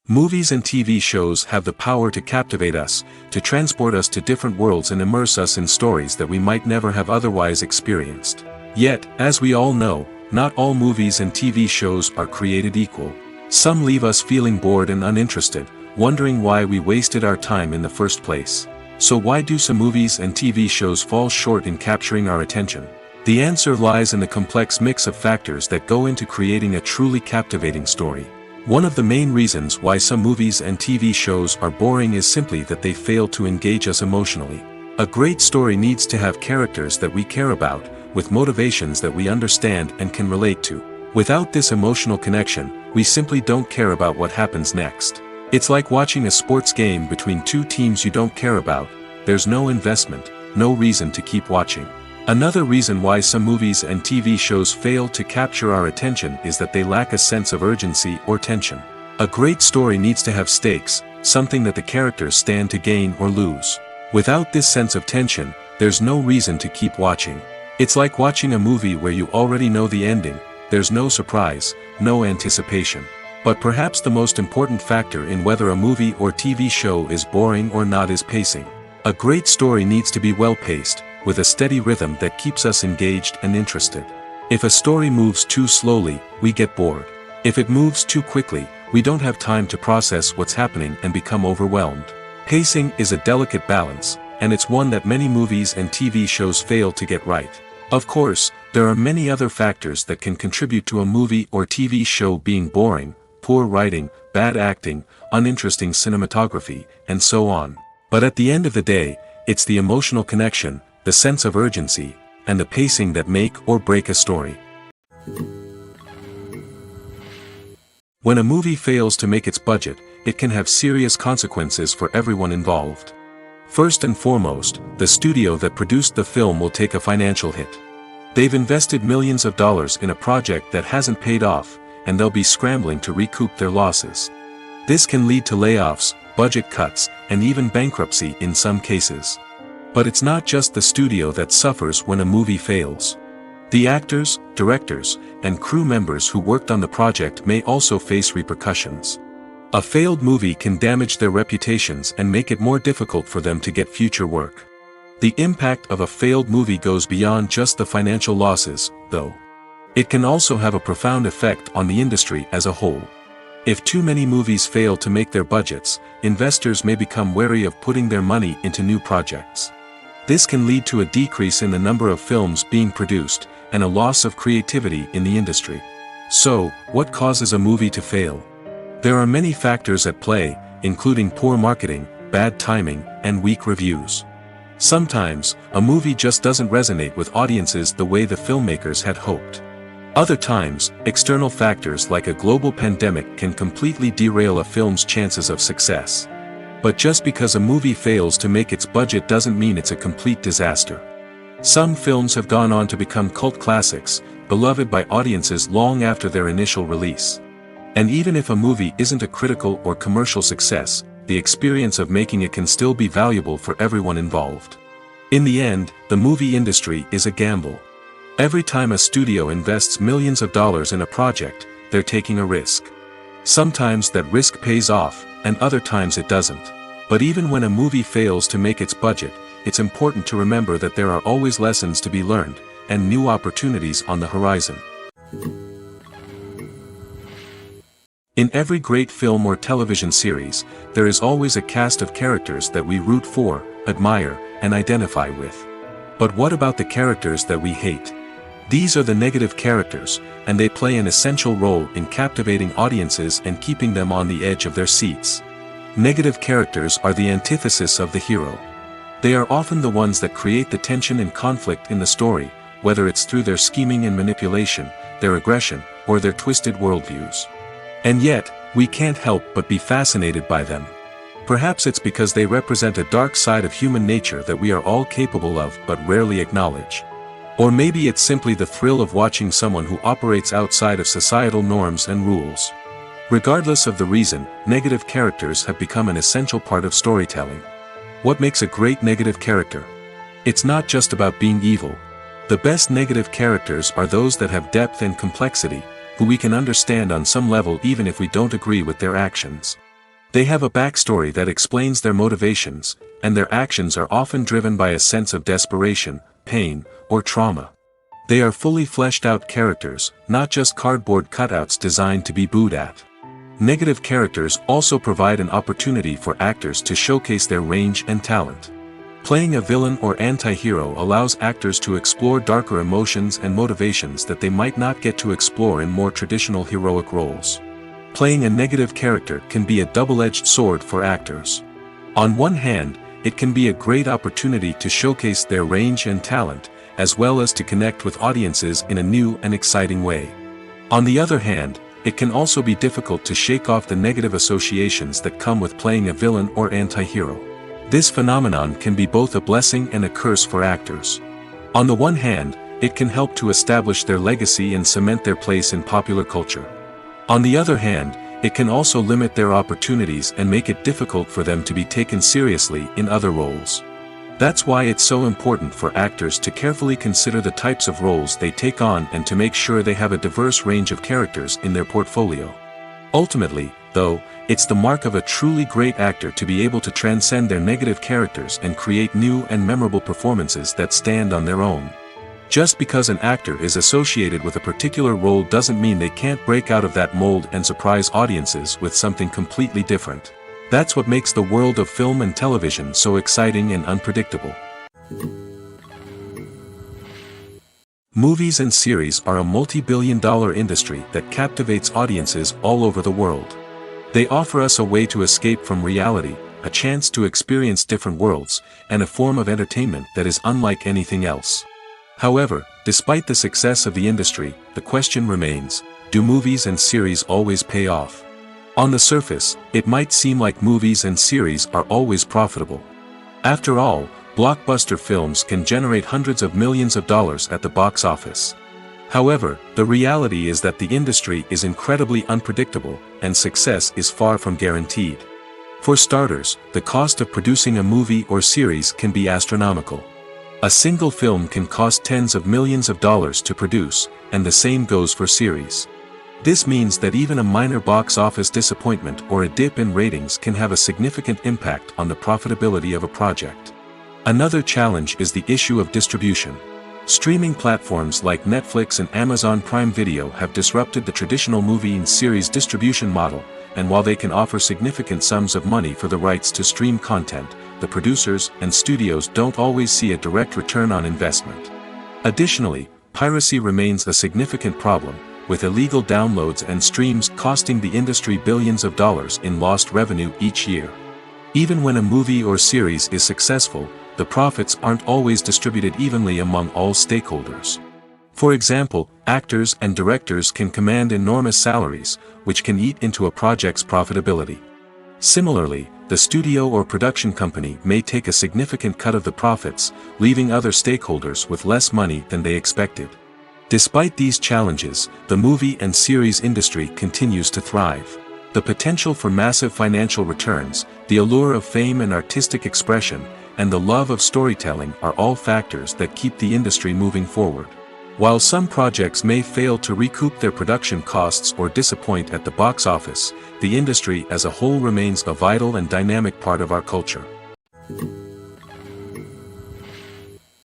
Movies and TV shows have the power to captivate us, to transport us to different worlds and immerse us in stories that we might never have otherwise experienced. Yet, as we all know, not all movies and TV shows are created equal. Some leave us feeling bored and uninterested, wondering why we wasted our time in the first place. So why do some movies and TV shows fall short in capturing our attention? The answer lies in the complex mix of factors that go into creating a truly captivating story. One of the main reasons why some movies and TV shows are boring is simply that they fail to engage us emotionally. A great story needs to have characters that we care about, with motivations that we understand and can relate to. Without this emotional connection, we simply don't care about what happens next. It's like watching a sports game between two teams you don't care about. There's no investment, no reason to keep watching. Another reason why some movies and TV shows fail to capture our attention is that they lack a sense of urgency or tension. A great story needs to have stakes, something that the characters stand to gain or lose. Without this sense of tension, there's no reason to keep watching. It's like watching a movie where you already know the ending. There's no surprise, no anticipation. But perhaps the most important factor in whether a movie or TV show is boring or not is pacing. A great story needs to be well-paced, with a steady rhythm that keeps us engaged and interested. If a story moves too slowly, we get bored. If it moves too quickly, we don't have time to process what's happening and become overwhelmed. Pacing is a delicate balance, and it's one that many movies and TV shows fail to get right. Of course, there are many other factors that can contribute to a movie or TV show being boring: poor writing, bad acting, uninteresting cinematography, and so on. But at the end of the day, it's the emotional connection, the sense of urgency, and the pacing that make or break a story. When a movie fails to make its budget, it can have serious consequences for everyone involved. First and foremost, the studio that produced the film will take a financial hit. They've invested millions of dollars in a project that hasn't paid off, and they'll be scrambling to recoup their losses. This can lead to layoffs, budget cuts, and even bankruptcy in some cases. But it's not just the studio that suffers when a movie fails. The actors, directors, and crew members who worked on the project may also face repercussions. A failed movie can damage their reputations and make it more difficult for them to get future work. The impact of a failed movie goes beyond just the financial losses, though. It can also have a profound effect on the industry as a whole. If too many movies fail to make their budgets, investors may become wary of putting their money into new projects. This can lead to a decrease in the number of films being produced, and a loss of creativity in the industry. So, what causes a movie to fail? There are many factors at play, including poor marketing, bad timing, and weak reviews. Sometimes, a movie just doesn't resonate with audiences the way the filmmakers had hoped. Other times, external factors like a global pandemic can completely derail a film's chances of success. But just because a movie fails to make its budget doesn't mean it's a complete disaster. Some films have gone on to become cult classics, beloved by audiences long after their initial release. And even if a movie isn't a critical or commercial success, the experience of making it can still be valuable for everyone involved. In the end, the movie industry is a gamble. Every time a studio invests millions of dollars in a project, they're taking a risk. Sometimes that risk pays off, and other times it doesn't. But even when a movie fails to make its budget, it's important to remember that there are always lessons to be learned, and new opportunities on the horizon. In every great film or television series, there is always a cast of characters that we root for, admire, and identify with. But what about the characters that we hate? These are the negative characters, and they play an essential role in captivating audiences and keeping them on the edge of their seats. Negative characters are the antithesis of the hero. They are often the ones that create the tension and conflict in the story, whether it's through their scheming and manipulation, their aggression, or their twisted worldviews. And yet, we can't help but be fascinated by them. Perhaps it's because they represent a dark side of human nature that we are all capable of but rarely acknowledge. Or maybe it's simply the thrill of watching someone who operates outside of societal norms and rules. Regardless of the reason, negative characters have become an essential part of storytelling. What makes a great negative character? It's not just about being evil. The best negative characters are those that have depth and complexity, who we can understand on some level even if we don't agree with their actions. They have a backstory that explains their motivations, and their actions are often driven by a sense of desperation, pain, or trauma. They are fully fleshed out characters, not just cardboard cutouts designed to be booed at. Negative characters also provide an opportunity for actors to showcase their range and talent. Playing a villain or anti-hero allows actors to explore darker emotions and motivations that they might not get to explore in more traditional heroic roles. Playing a negative character can be a double-edged sword for actors. On one hand, it can be a great opportunity to showcase their range and talent, as well as to connect with audiences in a new and exciting way. On the other hand, it can also be difficult to shake off the negative associations that come with playing a villain or anti-hero. This phenomenon can be both a blessing and a curse for actors. On the one hand, it can help to establish their legacy and cement their place in popular culture. On the other hand, it can also limit their opportunities and make it difficult for them to be taken seriously in other roles. That's why it's so important for actors to carefully consider the types of roles they take on and to make sure they have a diverse range of characters in their portfolio. Ultimately, though, it's the mark of a truly great actor to be able to transcend their negative characters and create new and memorable performances that stand on their own. Just because an actor is associated with a particular role doesn't mean they can't break out of that mold and surprise audiences with something completely different. That's what makes the world of film and television so exciting and unpredictable. Movies and series are a multi-billion-dollar industry that captivates audiences all over the world. They offer us a way to escape from reality, a chance to experience different worlds, and a form of entertainment that is unlike anything else. However, despite the success of the industry, the question remains, do movies and series always pay off? On the surface, it might seem like movies and series are always profitable. After all, blockbuster films can generate hundreds of millions of dollars at the box office. However, the reality is that the industry is incredibly unpredictable, and success is far from guaranteed. For starters, the cost of producing a movie or series can be astronomical. A single film can cost tens of millions of dollars to produce, and the same goes for series. This means that even a minor box office disappointment or a dip in ratings can have a significant impact on the profitability of a project. Another challenge is the issue of distribution. Streaming platforms like Netflix and Amazon Prime Video have disrupted the traditional movie and series distribution model, and while they can offer significant sums of money for the rights to stream content, the producers and studios don't always see a direct return on investment. Additionally, piracy remains a significant problem, with illegal downloads and streams costing the industry billions of dollars in lost revenue each year. Even when a movie or series is successful, the profits aren't always distributed evenly among all stakeholders. For example, actors and directors can command enormous salaries, which can eat into a project's profitability. Similarly, the studio or production company may take a significant cut of the profits, leaving other stakeholders with less money than they expected. Despite these challenges, the movie and series industry continues to thrive. The potential for massive financial returns, the allure of fame and artistic expression, and the love of storytelling are all factors that keep the industry moving forward. While some projects may fail to recoup their production costs or disappoint at the box office, the industry as a whole remains a vital and dynamic part of our culture.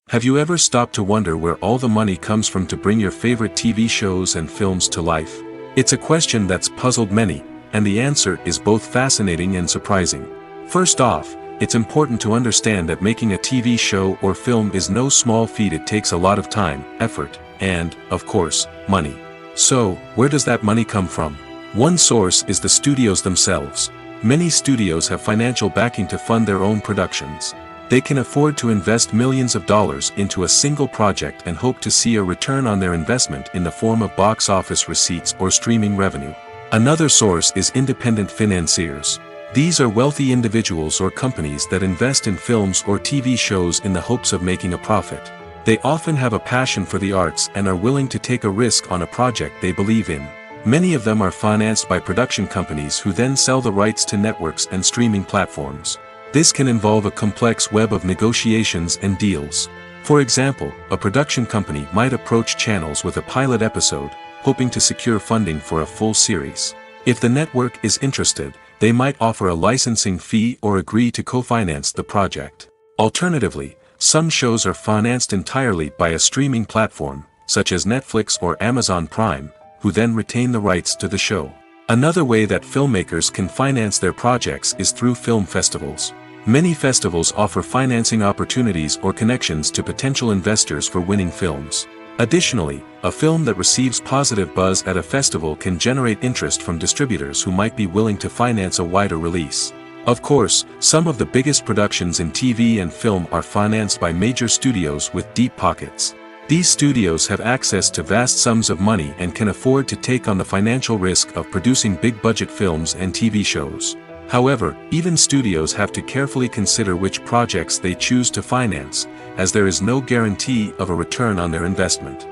Have you ever stopped to wonder where all the money comes from to bring your favorite TV shows and films to life? It's a question that's puzzled many, and the answer is both fascinating and surprising. First off, it's important to understand that making a TV show or film is no small feat. It takes a lot of time, effort, and, of course, money. So, where does that money come from? One source is the studios themselves. Many studios have financial backing to fund their own productions. They can afford to invest millions of dollars into a single project and hope to see a return on their investment in the form of box office receipts or streaming revenue. Another source is independent financiers. These are wealthy individuals or companies that invest in films or TV shows in the hopes of making a profit. They often have a passion for the arts and are willing to take a risk on a project they believe in. Many of them are financed by production companies who then sell the rights to networks and streaming platforms. This can involve a complex web of negotiations and deals. For example, a production company might approach channels with a pilot episode, hoping to secure funding for a full series. If the network is interested, they might offer a licensing fee or agree to co-finance the project. Alternatively, some shows are financed entirely by a streaming platform, such as Netflix or Amazon Prime, who then retain the rights to the show. Another way that filmmakers can finance their projects is through film festivals. Many festivals offer financing opportunities or connections to potential investors for winning films. Additionally, a film that receives positive buzz at a festival can generate interest from distributors who might be willing to finance a wider release. Of course, some of the biggest productions in TV and film are financed by major studios with deep pockets. These studios have access to vast sums of money and can afford to take on the financial risk of producing big-budget films and TV shows. However, even studios have to carefully consider which projects they choose to finance, as there is no guarantee of a return on their investment.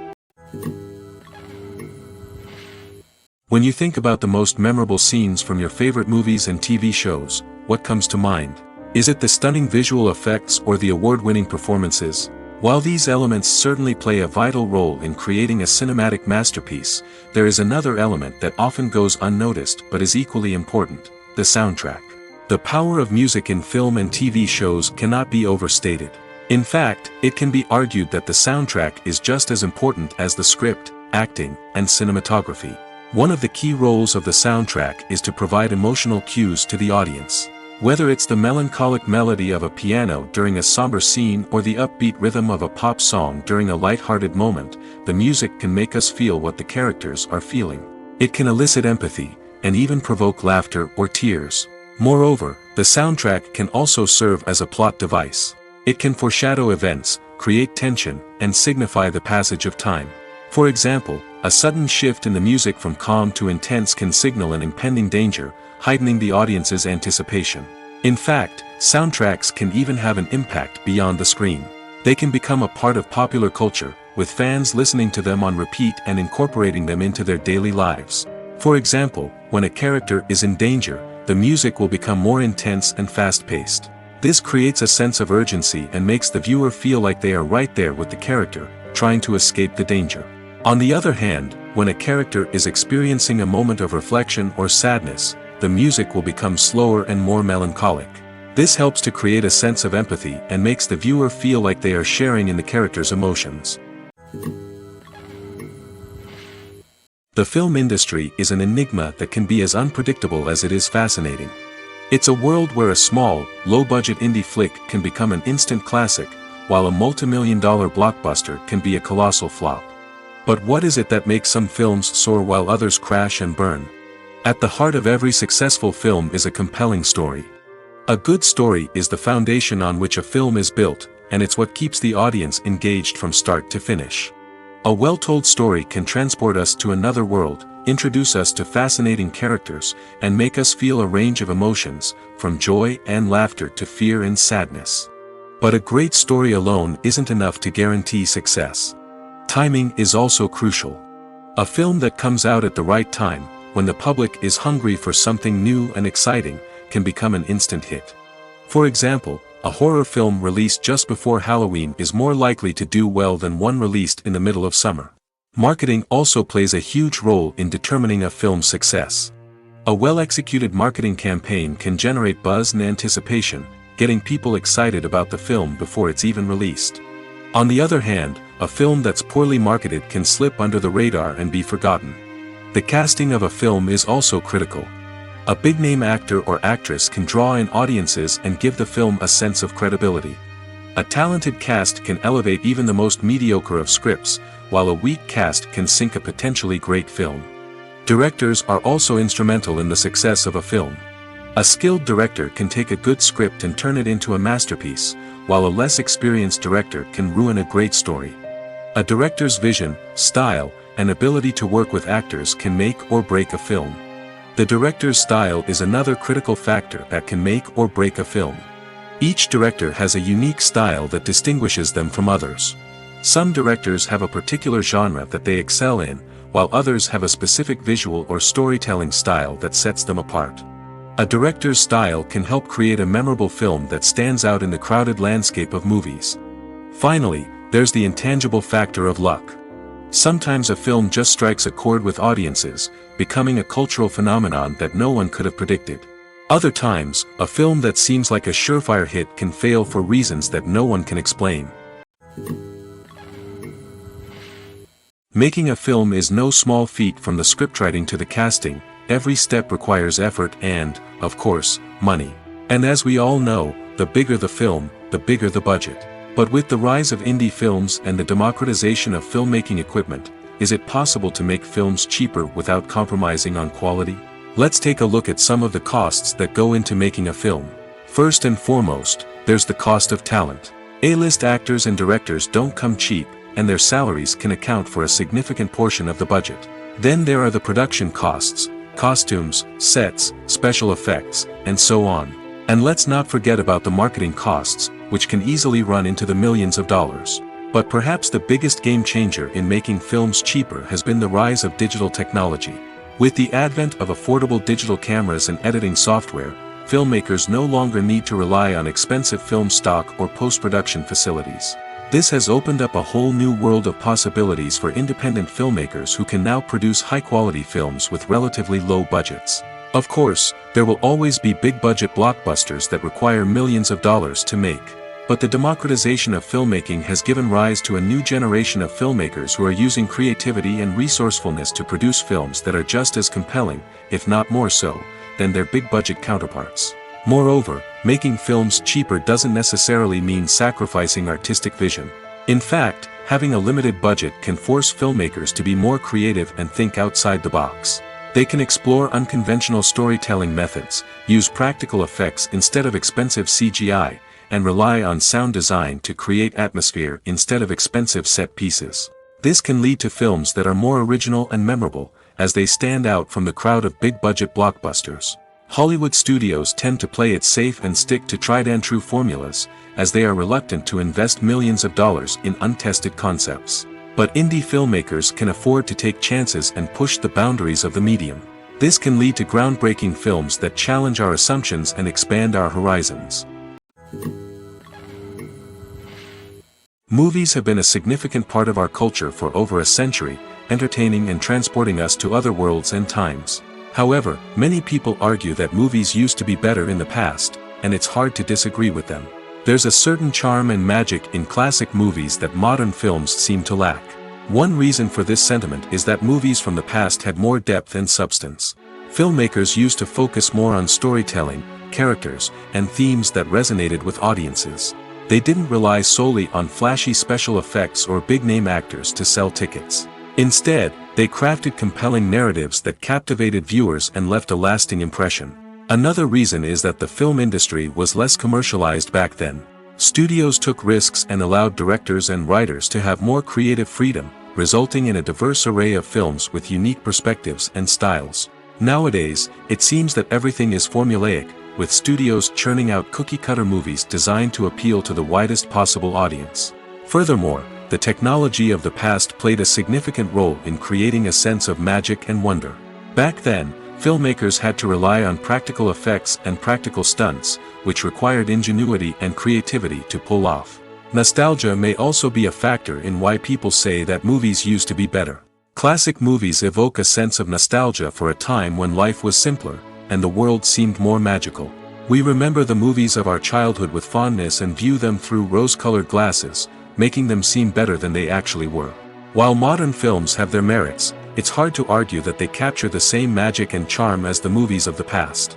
When you think about the most memorable scenes from your favorite movies and TV shows, what comes to mind? Is it the stunning visual effects or the award-winning performances? While these elements certainly play a vital role in creating a cinematic masterpiece, there is another element that often goes unnoticed but is equally important: the soundtrack. The power of music in film and TV shows cannot be overstated. In fact, it can be argued that the soundtrack is just as important as the script, acting, and cinematography. One of the key roles of the soundtrack is to provide emotional cues to the audience. Whether it's the melancholic melody of a piano during a somber scene or the upbeat rhythm of a pop song during a light-hearted moment, the music can make us feel what the characters are feeling. It can elicit empathy, and even provoke laughter or tears. Moreover, the soundtrack can also serve as a plot device. It can foreshadow events, create tension, and signify the passage of time. For example, a sudden shift in the music from calm to intense can signal an impending danger, heightening the audience's anticipation. In fact, soundtracks can even have an impact beyond the screen. They can become a part of popular culture, with fans listening to them on repeat and incorporating them into their daily lives. For example, when a character is in danger, the music will become more intense and fast-paced. This creates a sense of urgency and makes the viewer feel like they are right there with the character, trying to escape the danger. On the other hand, when a character is experiencing a moment of reflection or sadness, the music will become slower and more melancholic. This helps to create a sense of empathy and makes the viewer feel like they are sharing in the character's emotions. The film industry is an enigma that can be as unpredictable as it is fascinating. It's a world where a small, low-budget indie flick can become an instant classic, while a multi-million-dollar blockbuster can be a colossal flop. But what is it that makes some films soar while others crash and burn? At the heart of every successful film is a compelling story. A good story is the foundation on which a film is built, and it's what keeps the audience engaged from start to finish. A well-told story can transport us to another world, introduce us to fascinating characters, and make us feel a range of emotions, from joy and laughter to fear and sadness. But a great story alone isn't enough to guarantee success. Timing is also crucial. A film that comes out at the right time, when the public is hungry for something new and exciting, can become an instant hit. For example, a horror film released just before Halloween is more likely to do well than one released in the middle of summer. Marketing also plays a huge role in determining a film's success. A well-executed marketing campaign can generate buzz and anticipation, getting people excited about the film before it's even released. On the other hand, a film that's poorly marketed can slip under the radar and be forgotten. The casting of a film is also critical. A big-name actor or actress can draw in audiences and give the film a sense of credibility. A talented cast can elevate even the most mediocre of scripts, while a weak cast can sink a potentially great film. Directors are also instrumental in the success of a film. A skilled director can take a good script and turn it into a masterpiece, while a less experienced director can ruin a great story. A director's vision, style, and ability to work with actors can make or break a film. The director's style is another critical factor that can make or break a film. Each director has a unique style that distinguishes them from others. Some directors have a particular genre that they excel in, while others have a specific visual or storytelling style that sets them apart. A director's style can help create a memorable film that stands out in the crowded landscape of movies. Finally, there's the intangible factor of luck. Sometimes a film just strikes a chord with audiences, becoming a cultural phenomenon that no one could have predicted. Other times, a film that seems like a surefire hit can fail for reasons that no one can explain. Making a film is no small feat. From the scriptwriting to the casting, every step requires effort and, of course, money. And as we all know, the bigger the film, the bigger the budget. But with the rise of indie films and the democratization of filmmaking equipment, is it possible to make films cheaper without compromising on quality? Let's take a look at some of the costs that go into making a film. First and foremost, there's the cost of talent. A-list actors and directors don't come cheap, and their salaries can account for a significant portion of the budget. Then there are the production costs, costumes, sets, special effects, and so on. And let's not forget about the marketing costs, which can easily run into the millions of dollars. But perhaps the biggest game changer in making films cheaper has been the rise of digital technology. With the advent of affordable digital cameras and editing software, filmmakers no longer need to rely on expensive film stock or post-production facilities. This has opened up a whole new world of possibilities for independent filmmakers who can now produce high-quality films with relatively low budgets. Of course, there will always be big-budget blockbusters that require millions of dollars to make. But the democratization of filmmaking has given rise to a new generation of filmmakers who are using creativity and resourcefulness to produce films that are just as compelling, if not more so, than their big-budget counterparts. Moreover, making films cheaper doesn't necessarily mean sacrificing artistic vision. In fact, having a limited budget can force filmmakers to be more creative and think outside the box. They can explore unconventional storytelling methods, use practical effects instead of expensive CGI, and rely on sound design to create atmosphere instead of expensive set pieces. This can lead to films that are more original and memorable, as they stand out from the crowd of big-budget blockbusters. Hollywood studios tend to play it safe and stick to tried-and-true formulas, as they are reluctant to invest millions of dollars in untested concepts. But indie filmmakers can afford to take chances and push the boundaries of the medium. This can lead to groundbreaking films that challenge our assumptions and expand our horizons. Movies have been a significant part of our culture for over a century, entertaining and transporting us to other worlds and times. However, many people argue that movies used to be better in the past, and it's hard to disagree with them. There's a certain charm and magic in classic movies that modern films seem to lack. One reason for this sentiment is that movies from the past had more depth and substance. Filmmakers used to focus more on storytelling, characters, and themes that resonated with audiences. They didn't rely solely on flashy special effects or big-name actors to sell tickets. Instead, they crafted compelling narratives that captivated viewers and left a lasting impression. Another reason is that the film industry was less commercialized back then. Studios took risks and allowed directors and writers to have more creative freedom, resulting in a diverse array of films with unique perspectives and styles. Nowadays, it seems that everything is formulaic, with studios churning out cookie-cutter movies designed to appeal to the widest possible audience. Furthermore, the technology of the past played a significant role in creating a sense of magic and wonder. Back then, filmmakers had to rely on practical effects and practical stunts, which required ingenuity and creativity to pull off. Nostalgia may also be a factor in why people say that movies used to be better. Classic movies evoke a sense of nostalgia for a time when life was simpler, and the world seemed more magical. We remember the movies of our childhood with fondness and view them through rose-colored glasses, making them seem better than they actually were. While modern films have their merits, it's hard to argue that they capture the same magic and charm as the movies of the past.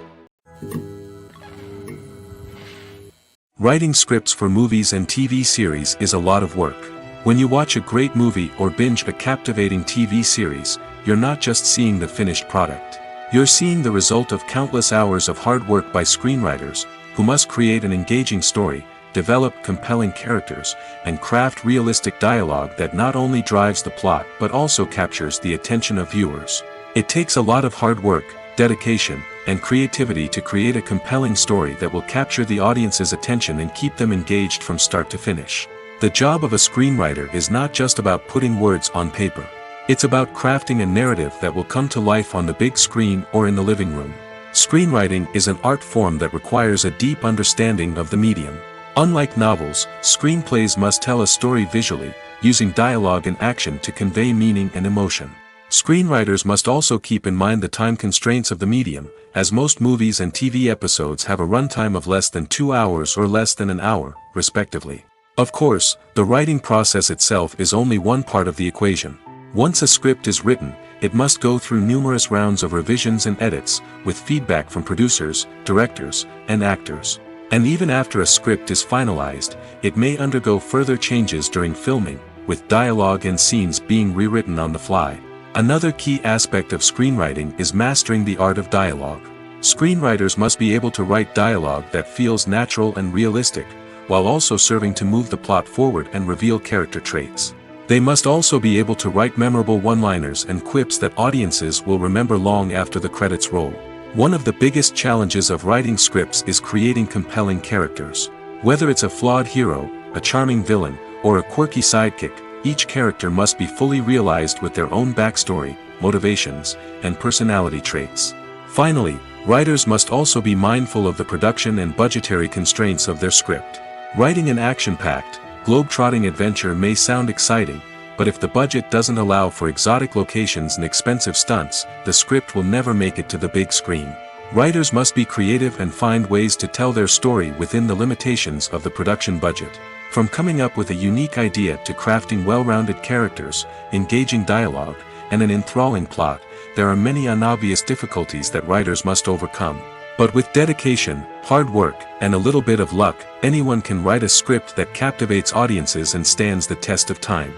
Writing scripts for movies and TV series is a lot of work. When you watch a great movie or binge a captivating TV series, you're not just seeing the finished product. You're seeing the result of countless hours of hard work by screenwriters, who must create an engaging story, develop compelling characters, and craft realistic dialogue that not only drives the plot but also captures the attention of viewers. It takes a lot of hard work, dedication, and creativity to create a compelling story that will capture the audience's attention and keep them engaged from start to finish. The job of a screenwriter is not just about putting words on paper. It's about crafting a narrative that will come to life on the big screen or in the living room. Screenwriting is an art form that requires a deep understanding of the medium. Unlike novels, screenplays must tell a story visually, using dialogue and action to convey meaning and emotion. Screenwriters must also keep in mind the time constraints of the medium, as most movies and TV episodes have a runtime of less than 2 hours or less than an hour, respectively. Of course, the writing process itself is only one part of the equation. Once a script is written, it must go through numerous rounds of revisions and edits, with feedback from producers, directors, and actors. And even after a script is finalized, it may undergo further changes during filming, with dialogue and scenes being rewritten on the fly. Another key aspect of screenwriting is mastering the art of dialogue. Screenwriters must be able to write dialogue that feels natural and realistic, while also serving to move the plot forward and reveal character traits. They must also be able to write memorable one-liners and quips that audiences will remember long after the credits roll. One of the biggest challenges of writing scripts is creating compelling characters. Whether it's a flawed hero, a charming villain, or a quirky sidekick, each character must be fully realized with their own backstory, motivations, and personality traits. Finally, writers must also be mindful of the production and budgetary constraints of their script. Writing an action-packed, globe-trotting adventure may sound exciting, but if the budget doesn't allow for exotic locations and expensive stunts, the script will never make it to the big screen. Writers must be creative and find ways to tell their story within the limitations of the production budget. From coming up with a unique idea to crafting well-rounded characters, engaging dialogue, and an enthralling plot, there are many unobvious difficulties that writers must overcome. But with dedication, hard work, and a little bit of luck, anyone can write a script that captivates audiences and stands the test of time.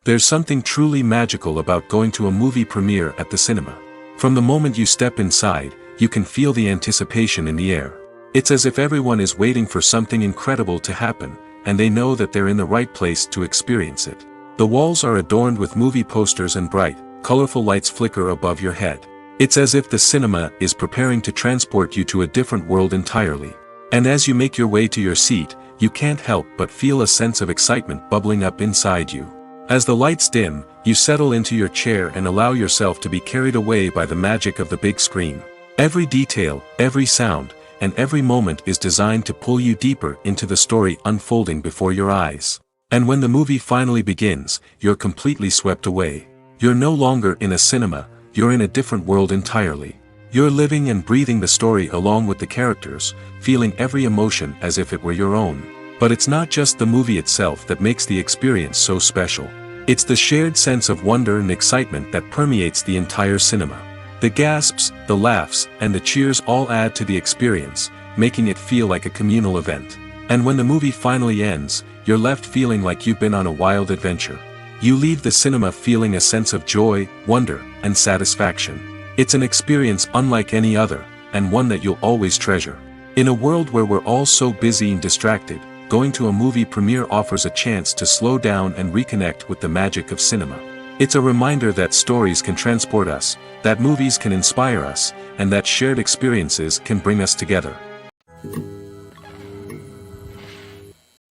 There's something truly magical about going to a movie premiere at the cinema. From the moment you step inside, you can feel the anticipation in the air. It's as if everyone is waiting for something incredible to happen, and they know that they're in the right place to experience it. The walls are adorned with movie posters and bright, colorful lights flicker above your head. It's as if the cinema is preparing to transport you to a different world entirely. And as you make your way to your seat, you can't help but feel a sense of excitement bubbling up inside you. As the lights dim, you settle into your chair and allow yourself to be carried away by the magic of the big screen. Every detail, every sound, and every moment is designed to pull you deeper into the story unfolding before your eyes. And when the movie finally begins, you're completely swept away. You're no longer in a cinema, you're in a different world entirely. You're living and breathing the story along with the characters, feeling every emotion as if it were your own. But it's not just the movie itself that makes the experience so special. It's the shared sense of wonder and excitement that permeates the entire cinema. The gasps, the laughs, and the cheers all add to the experience, making it feel like a communal event. And when the movie finally ends, you're left feeling like you've been on a wild adventure. You leave the cinema feeling a sense of joy, wonder, and satisfaction. It's an experience unlike any other, and one that you'll always treasure. In a world where we're all so busy and distracted, going to a movie premiere offers a chance to slow down and reconnect with the magic of cinema. It's a reminder that stories can transport us, that movies can inspire us, and that shared experiences can bring us together.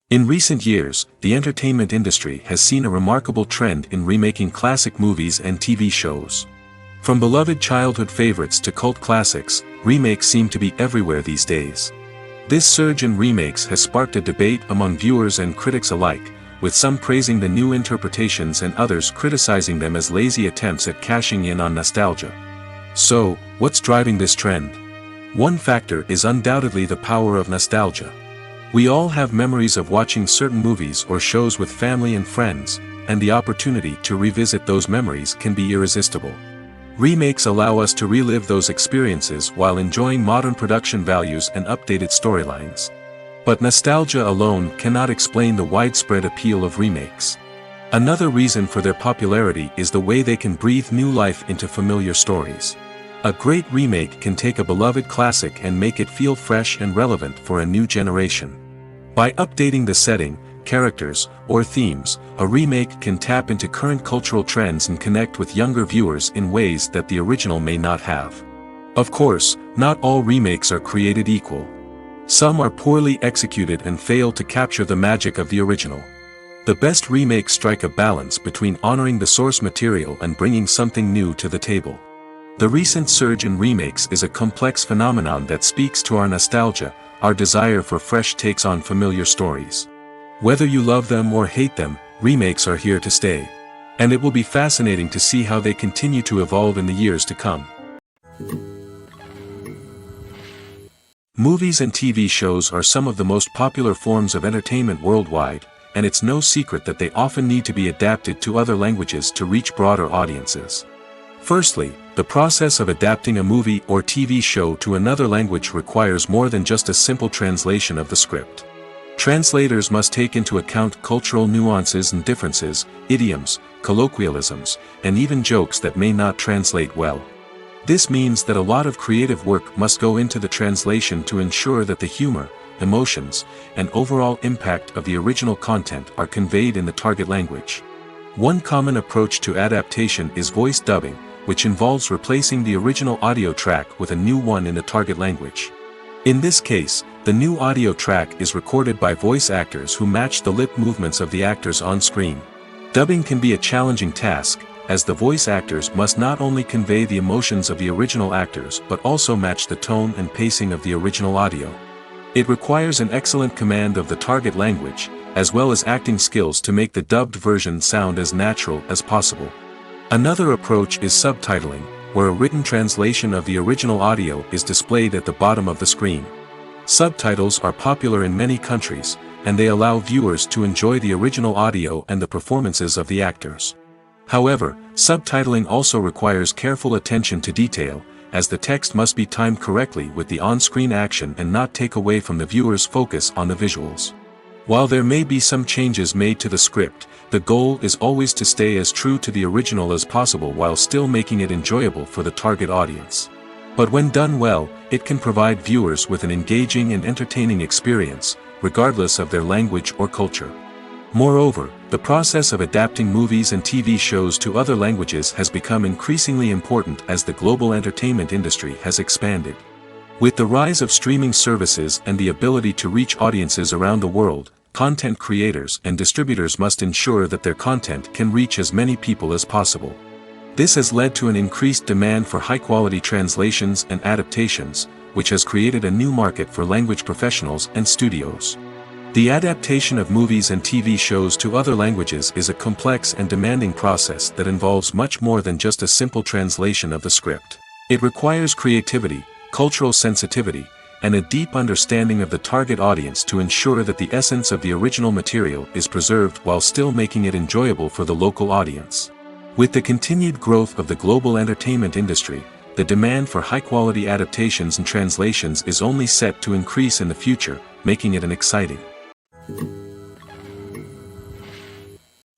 In recent years, the entertainment industry has seen a remarkable trend in remaking classic movies and TV shows. From beloved childhood favorites to cult classics, remakes seem to be everywhere these days. This surge in remakes has sparked a debate among viewers and critics alike, with some praising the new interpretations and others criticizing them as lazy attempts at cashing in on nostalgia. So, what's driving this trend? One factor is undoubtedly the power of nostalgia. We all have memories of watching certain movies or shows with family and friends, and the opportunity to revisit those memories can be irresistible. Remakes allow us to relive those experiences while enjoying modern production values and updated storylines. But nostalgia alone cannot explain the widespread appeal of remakes. Another reason for their popularity is the way they can breathe new life into familiar stories. A great remake can take a beloved classic and make it feel fresh and relevant for a new generation. By updating the setting, characters, or themes, a remake can tap into current cultural trends and connect with younger viewers in ways that the original may not have. Of course, not all remakes are created equal. Some are poorly executed and fail to capture the magic of the original. The best remakes strike a balance between honoring the source material and bringing something new to the table. The recent surge in remakes is a complex phenomenon that speaks to our nostalgia, our desire for fresh takes on familiar stories. Whether you love them or hate them, remakes are here to stay. And it will be fascinating to see how they continue to evolve in the years to come. Movies and TV shows are some of the most popular forms of entertainment worldwide, and it's no secret that they often need to be adapted to other languages to reach broader audiences. Firstly, the process of adapting a movie or TV show to another language requires more than just a simple translation of the script. Translators must take into account cultural nuances and differences, idioms, colloquialisms, and even jokes that may not translate well. This means that a lot of creative work must go into the translation to ensure that the humor, emotions, and overall impact of the original content are conveyed in the target language. One common approach to adaptation is voice dubbing, which involves replacing the original audio track with a new one in the target language. In this case, the new audio track is recorded by voice actors who match the lip movements of the actors on screen. Dubbing can be a challenging task, as the voice actors must not only convey the emotions of the original actors but also match the tone and pacing of the original audio. It requires an excellent command of the target language, as well as acting skills to make the dubbed version sound as natural as possible. Another approach is subtitling, where a written translation of the original audio is displayed at the bottom of the screen. Subtitles are popular in many countries, and they allow viewers to enjoy the original audio and the performances of the actors. However, subtitling also requires careful attention to detail, as the text must be timed correctly with the on-screen action and not take away from the viewer's focus on the visuals. While there may be some changes made to the script, the goal is always to stay as true to the original as possible while still making it enjoyable for the target audience. But when done well, it can provide viewers with an engaging and entertaining experience, regardless of their language or culture. Moreover, the process of adapting movies and TV shows to other languages has become increasingly important as the global entertainment industry has expanded. With the rise of streaming services and the ability to reach audiences around the world, content creators and distributors must ensure that their content can reach as many people as possible. This has led to an increased demand for high-quality translations and adaptations, which has created a new market for language professionals and studios. The adaptation of movies and TV shows to other languages is a complex and demanding process that involves much more than just a simple translation of the script. It requires creativity, cultural sensitivity, and a deep understanding of the target audience to ensure that the essence of the original material is preserved while still making it enjoyable for the local audience. With the continued growth of the global entertainment industry, the demand for high-quality adaptations and translations is only set to increase in the future, making it an exciting.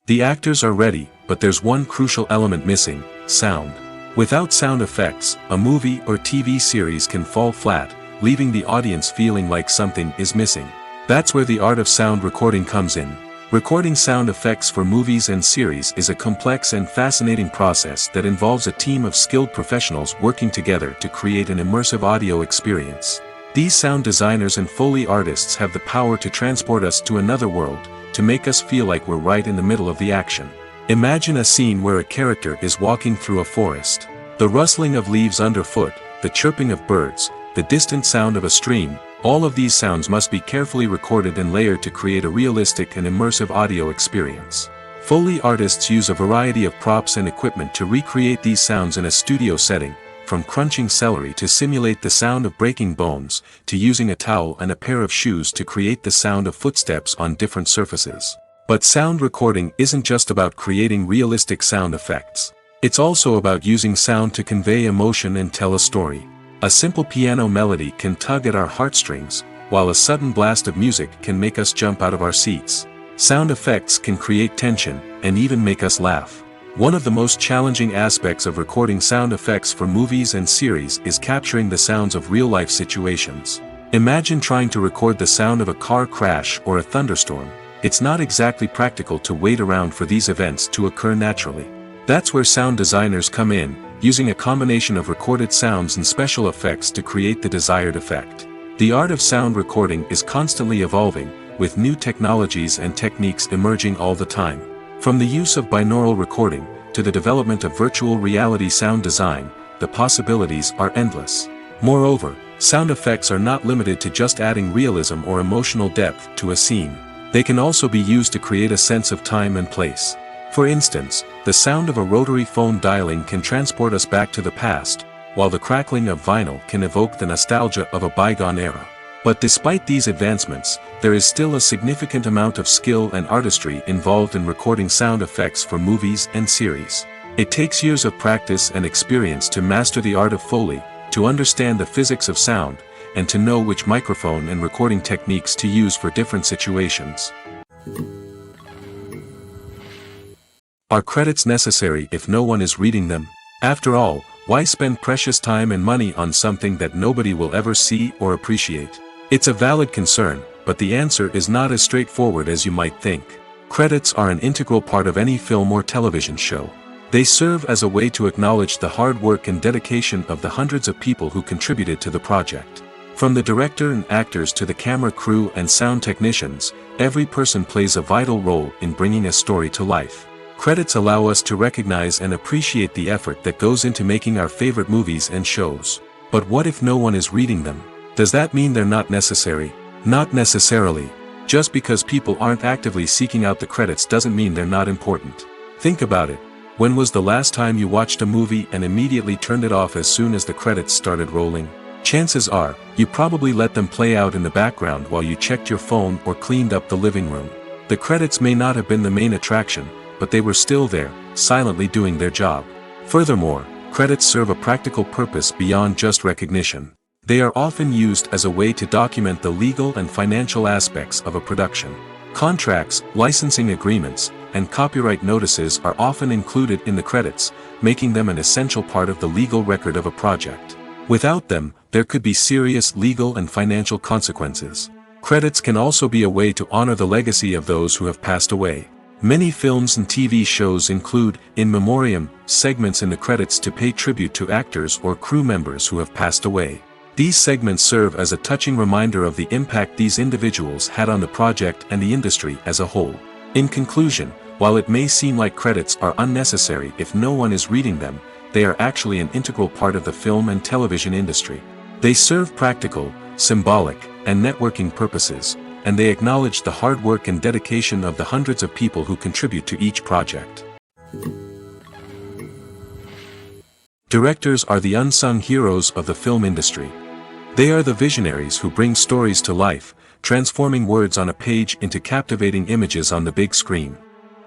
The actors are ready, but there's one crucial element missing: sound. Without sound effects, a movie or TV series can fall flat, leaving the audience feeling like something is missing. That's where the art of sound recording comes in. Recording sound effects for movies and series is a complex and fascinating process that involves a team of skilled professionals working together to create an immersive audio experience. These sound designers and Foley artists have the power to transport us to another world, to make us feel like we're right in the middle of the action. Imagine a scene where a character is walking through a forest. The rustling of leaves underfoot, the chirping of birds, the distant sound of a stream, all of these sounds must be carefully recorded and layered to create a realistic and immersive audio experience. Foley artists use a variety of props and equipment to recreate these sounds in a studio setting, from crunching celery to simulate the sound of breaking bones, to using a towel and a pair of shoes to create the sound of footsteps on different surfaces. But sound recording isn't just about creating realistic sound effects. It's also about using sound to convey emotion and tell a story. A simple piano melody can tug at our heartstrings, while a sudden blast of music can make us jump out of our seats. Sound effects can create tension, and even make us laugh. One of the most challenging aspects of recording sound effects for movies and series is capturing the sounds of real-life situations. Imagine trying to record the sound of a car crash or a thunderstorm. It's not exactly practical to wait around for these events to occur naturally. That's where sound designers come in, using a combination of recorded sounds and special effects to create the desired effect. The art of sound recording is constantly evolving, with new technologies and techniques emerging all the time. From the use of binaural recording, to the development of virtual reality sound design, the possibilities are endless. Moreover, sound effects are not limited to just adding realism or emotional depth to a scene. They can also be used to create a sense of time and place. For instance, the sound of a rotary phone dialing can transport us back to the past, while the crackling of vinyl can evoke the nostalgia of a bygone era. But despite these advancements, there is still a significant amount of skill and artistry involved in recording sound effects for movies and series. It takes years of practice and experience to master the art of Foley, to understand the physics of sound, and to know which microphone and recording techniques to use for different situations. Are credits necessary if no one is reading them? After all, why spend precious time and money on something that nobody will ever see or appreciate? It's a valid concern, but the answer is not as straightforward as you might think. Credits are an integral part of any film or television show. They serve as a way to acknowledge the hard work and dedication of the hundreds of people who contributed to the project. From the director and actors to the camera crew and sound technicians, every person plays a vital role in bringing a story to life. Credits allow us to recognize and appreciate the effort that goes into making our favorite movies and shows. But what if no one is reading them? Does that mean they're not necessary? Not necessarily. Just because people aren't actively seeking out the credits doesn't mean they're not important. Think about it. When was the last time you watched a movie and immediately turned it off as soon as the credits started rolling? Chances are, you probably let them play out in the background while you checked your phone or cleaned up the living room. The credits may not have been the main attraction, but they were still there, silently doing their job. Furthermore, credits serve a practical purpose beyond just recognition. They are often used as a way to document the legal and financial aspects of a production. Contracts, licensing agreements, and copyright notices are often included in the credits, making them an essential part of the legal record of a project. Without them, there could be serious legal and financial consequences. Credits can also be a way to honor the legacy of those who have passed away. Many films and TV shows include, in memoriam, segments in the credits to pay tribute to actors or crew members who have passed away. These segments serve as a touching reminder of the impact these individuals had on the project and the industry as a whole. In conclusion, while it may seem like credits are unnecessary if no one is reading them, they are actually an integral part of the film and television industry. They serve practical, symbolic, and networking purposes, and they acknowledge the hard work and dedication of the hundreds of people who contribute to each project. Directors are the unsung heroes of the film industry. They are the visionaries who bring stories to life, transforming words on a page into captivating images on the big screen.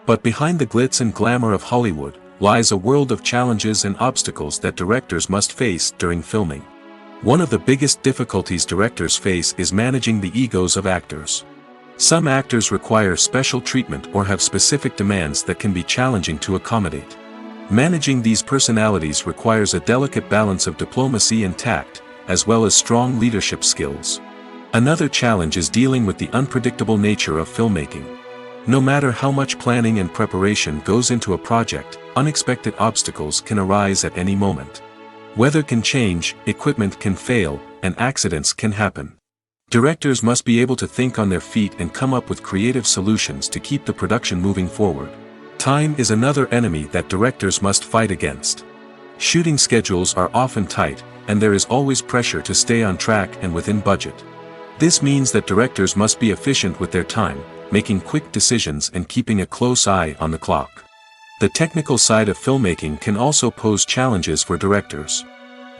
But behind the glitz and glamour of Hollywood lies a world of challenges and obstacles that directors must face during filming. One of the biggest difficulties directors face is managing the egos of actors. Some actors require special treatment or have specific demands that can be challenging to accommodate. Managing these personalities requires a delicate balance of diplomacy and tact, as well as strong leadership skills. Another challenge is dealing with the unpredictable nature of filmmaking. No matter how much planning and preparation goes into a project, unexpected obstacles can arise at any moment. Weather can change, equipment can fail, and accidents can happen. Directors must be able to think on their feet and come up with creative solutions to keep the production moving forward. Time is another enemy that directors must fight against. Shooting schedules are often tight, and there is always pressure to stay on track and within budget. This means that directors must be efficient with their time, making quick decisions and keeping a close eye on the clock. The technical side of filmmaking can also pose challenges for directors.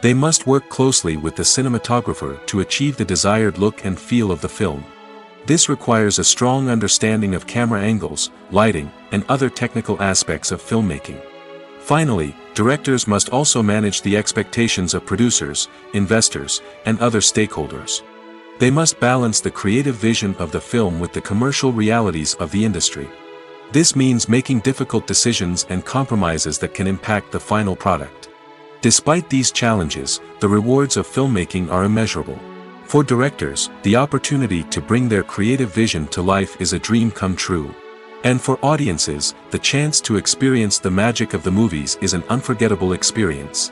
They must work closely with the cinematographer to achieve the desired look and feel of the film. This requires a strong understanding of camera angles, lighting, and other technical aspects of filmmaking. Finally, directors must also manage the expectations of producers, investors, and other stakeholders. They must balance the creative vision of the film with the commercial realities of the industry. This means making difficult decisions and compromises that can impact the final product. Despite these challenges, the rewards of filmmaking are immeasurable. For directors, the opportunity to bring their creative vision to life is a dream come true. And for audiences, the chance to experience the magic of the movies is an unforgettable experience.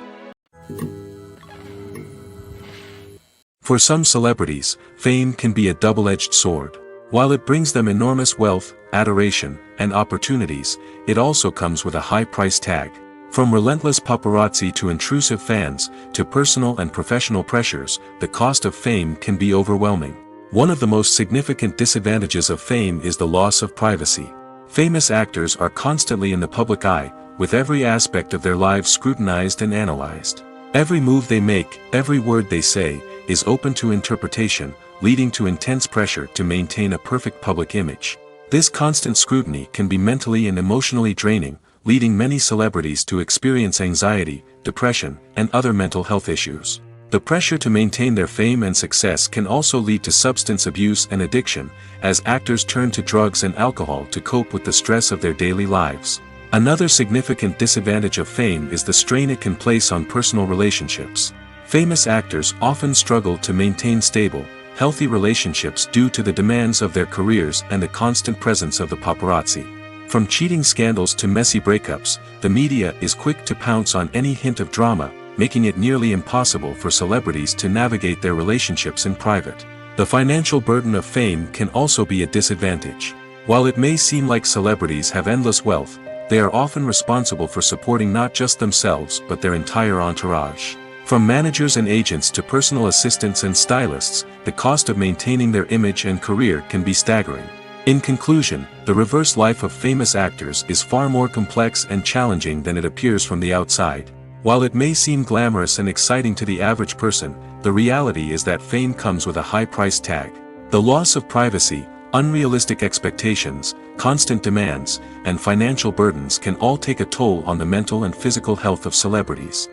For some celebrities, fame can be a double-edged sword. While it brings them enormous wealth, adoration, and opportunities, it also comes with a high price tag. From relentless paparazzi to intrusive fans, to personal and professional pressures, the cost of fame can be overwhelming. One of the most significant disadvantages of fame is the loss of privacy. Famous actors are constantly in the public eye, with every aspect of their lives scrutinized and analyzed. Every move they make, every word they say, is open to interpretation, leading to intense pressure to maintain a perfect public image. This constant scrutiny can be mentally and emotionally draining, leading many celebrities to experience anxiety, depression, and other mental health issues. The pressure to maintain their fame and success can also lead to substance abuse and addiction, as actors turn to drugs and alcohol to cope with the stress of their daily lives. Another significant disadvantage of fame is the strain it can place on personal relationships. Famous actors often struggle to maintain stable, healthy relationships due to the demands of their careers and the constant presence of the paparazzi. From cheating scandals to messy breakups, the media is quick to pounce on any hint of drama, making it nearly impossible for celebrities to navigate their relationships in private. The financial burden of fame can also be a disadvantage. While it may seem like celebrities have endless wealth, they are often responsible for supporting not just themselves but their entire entourage. From managers and agents to personal assistants and stylists, the cost of maintaining their image and career can be staggering. In conclusion, the reverse life of famous actors is far more complex and challenging than it appears from the outside. While it may seem glamorous and exciting to the average person, the reality is that fame comes with a high price tag. The loss of privacy, unrealistic expectations, constant demands, and financial burdens can all take a toll on the mental and physical health of celebrities.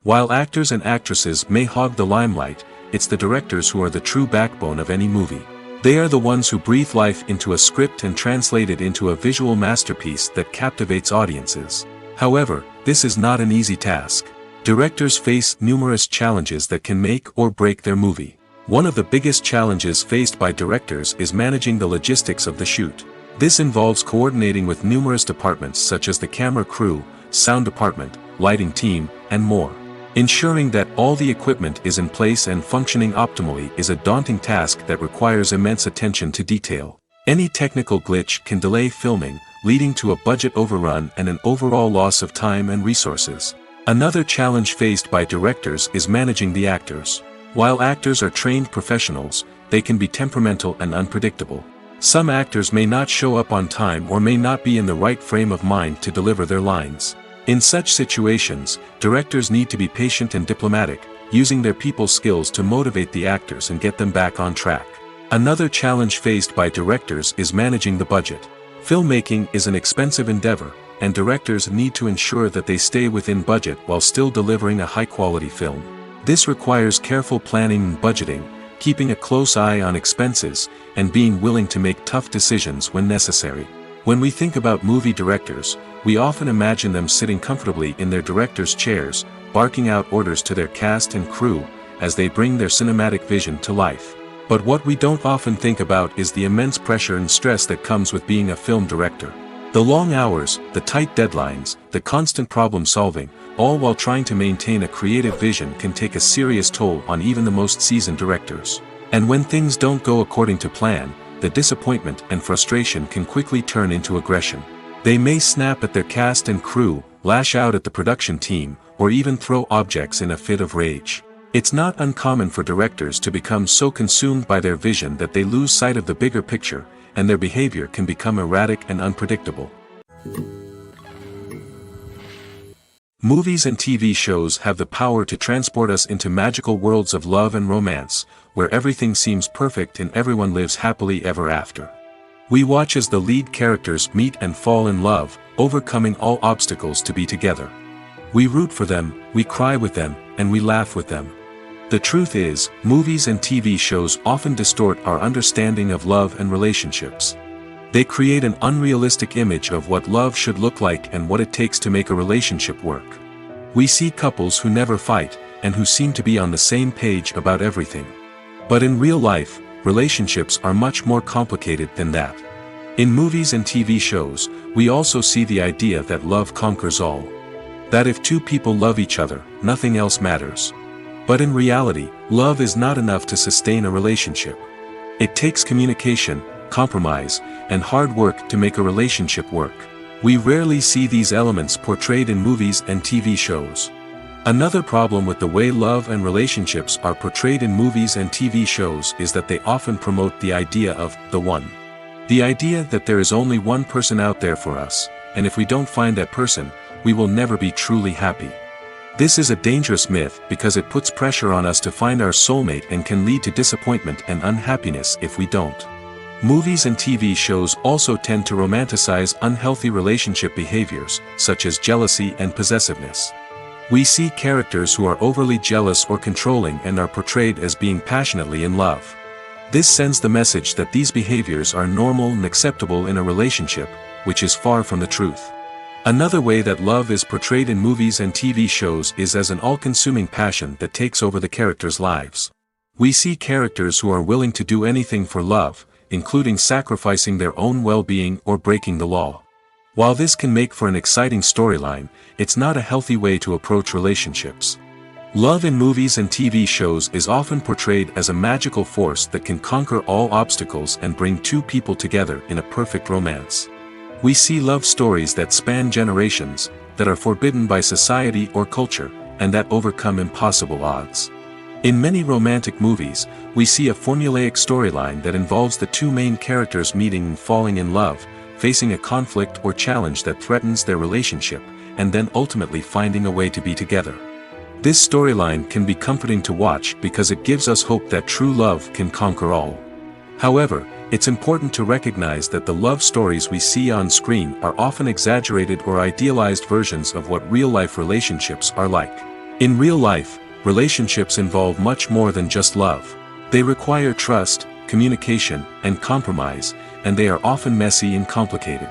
While actors and actresses may hog the limelight, it's the directors who are the true backbone of any movie. They are the ones who breathe life into a script and translate it into a visual masterpiece that captivates audiences. However, this is not an easy task. Directors face numerous challenges that can make or break their movie. One of the biggest challenges faced by directors is managing the logistics of the shoot. This involves coordinating with numerous departments such as the camera crew, sound department, lighting team, and more. Ensuring that all the equipment is in place and functioning optimally is a daunting task that requires immense attention to detail. Any technical glitch can delay filming, leading to a budget overrun and an overall loss of time and resources. Another challenge faced by directors is managing the actors. While actors are trained professionals, they can be temperamental and unpredictable. Some actors may not show up on time or may not be in the right frame of mind to deliver their lines. In such situations, directors need to be patient and diplomatic, using their people skills to motivate the actors and get them back on track. Another challenge faced by directors is managing the budget. Filmmaking is an expensive endeavor, and directors need to ensure that they stay within budget while still delivering a high-quality film. This requires careful planning and budgeting, keeping a close eye on expenses, and being willing to make tough decisions when necessary. When we think about movie directors, we often imagine them sitting comfortably in their director's chairs, barking out orders to their cast and crew, as they bring their cinematic vision to life. But what we don't often think about is the immense pressure and stress that comes with being a film director. The long hours, the tight deadlines, the constant problem solving, all while trying to maintain a creative vision can take a serious toll on even the most seasoned directors. And when things don't go according to plan, the disappointment and frustration can quickly turn into aggression. They may snap at their cast and crew, lash out at the production team, or even throw objects in a fit of rage. It's not uncommon for directors to become so consumed by their vision that they lose sight of the bigger picture, and their behavior can become erratic and unpredictable. Movies and TV shows have the power to transport us into magical worlds of love and romance, where everything seems perfect and everyone lives happily ever after. We watch as the lead characters meet and fall in love, overcoming all obstacles to be together. We root for them, we cry with them, and we laugh with them. The truth is, movies and TV shows often distort our understanding of love and relationships. They create an unrealistic image of what love should look like and what it takes to make a relationship work. We see couples who never fight, and who seem to be on the same page about everything. But in real life, relationships are much more complicated than that. In movies and TV shows, we also see the idea that love conquers all. That if two people love each other, nothing else matters. But in reality, love is not enough to sustain a relationship. It takes communication, compromise, and hard work to make a relationship work. We rarely see these elements portrayed in movies and TV shows. Another problem with the way love and relationships are portrayed in movies and TV shows is that they often promote the idea of the one. The idea that there is only one person out there for us, and if we don't find that person, we will never be truly happy. This is a dangerous myth because it puts pressure on us to find our soulmate and can lead to disappointment and unhappiness if we don't. Movies and TV shows also tend to romanticize unhealthy relationship behaviors, such as jealousy and possessiveness. We see characters who are overly jealous or controlling and are portrayed as being passionately in love. This sends the message that these behaviors are normal and acceptable in a relationship, which is far from the truth. Another way that love is portrayed in movies and TV shows is as an all-consuming passion that takes over the characters' lives. We see characters who are willing to do anything for love, including sacrificing their own well-being or breaking the law. While this can make for an exciting storyline, it's not a healthy way to approach relationships. Love in movies and TV shows is often portrayed as a magical force that can conquer all obstacles and bring two people together in a perfect romance. We see love stories that span generations, that are forbidden by society or culture, and that overcome impossible odds. In many romantic movies, we see a formulaic storyline that involves the two main characters meeting and falling in love, facing a conflict or challenge that threatens their relationship, and then ultimately finding a way to be together. This storyline can be comforting to watch because it gives us hope that true love can conquer all. However, it's important to recognize that the love stories we see on screen are often exaggerated or idealized versions of what real-life relationships are like. In real life, relationships involve much more than just love. They require trust, communication, and compromise, and they are often messy and complicated.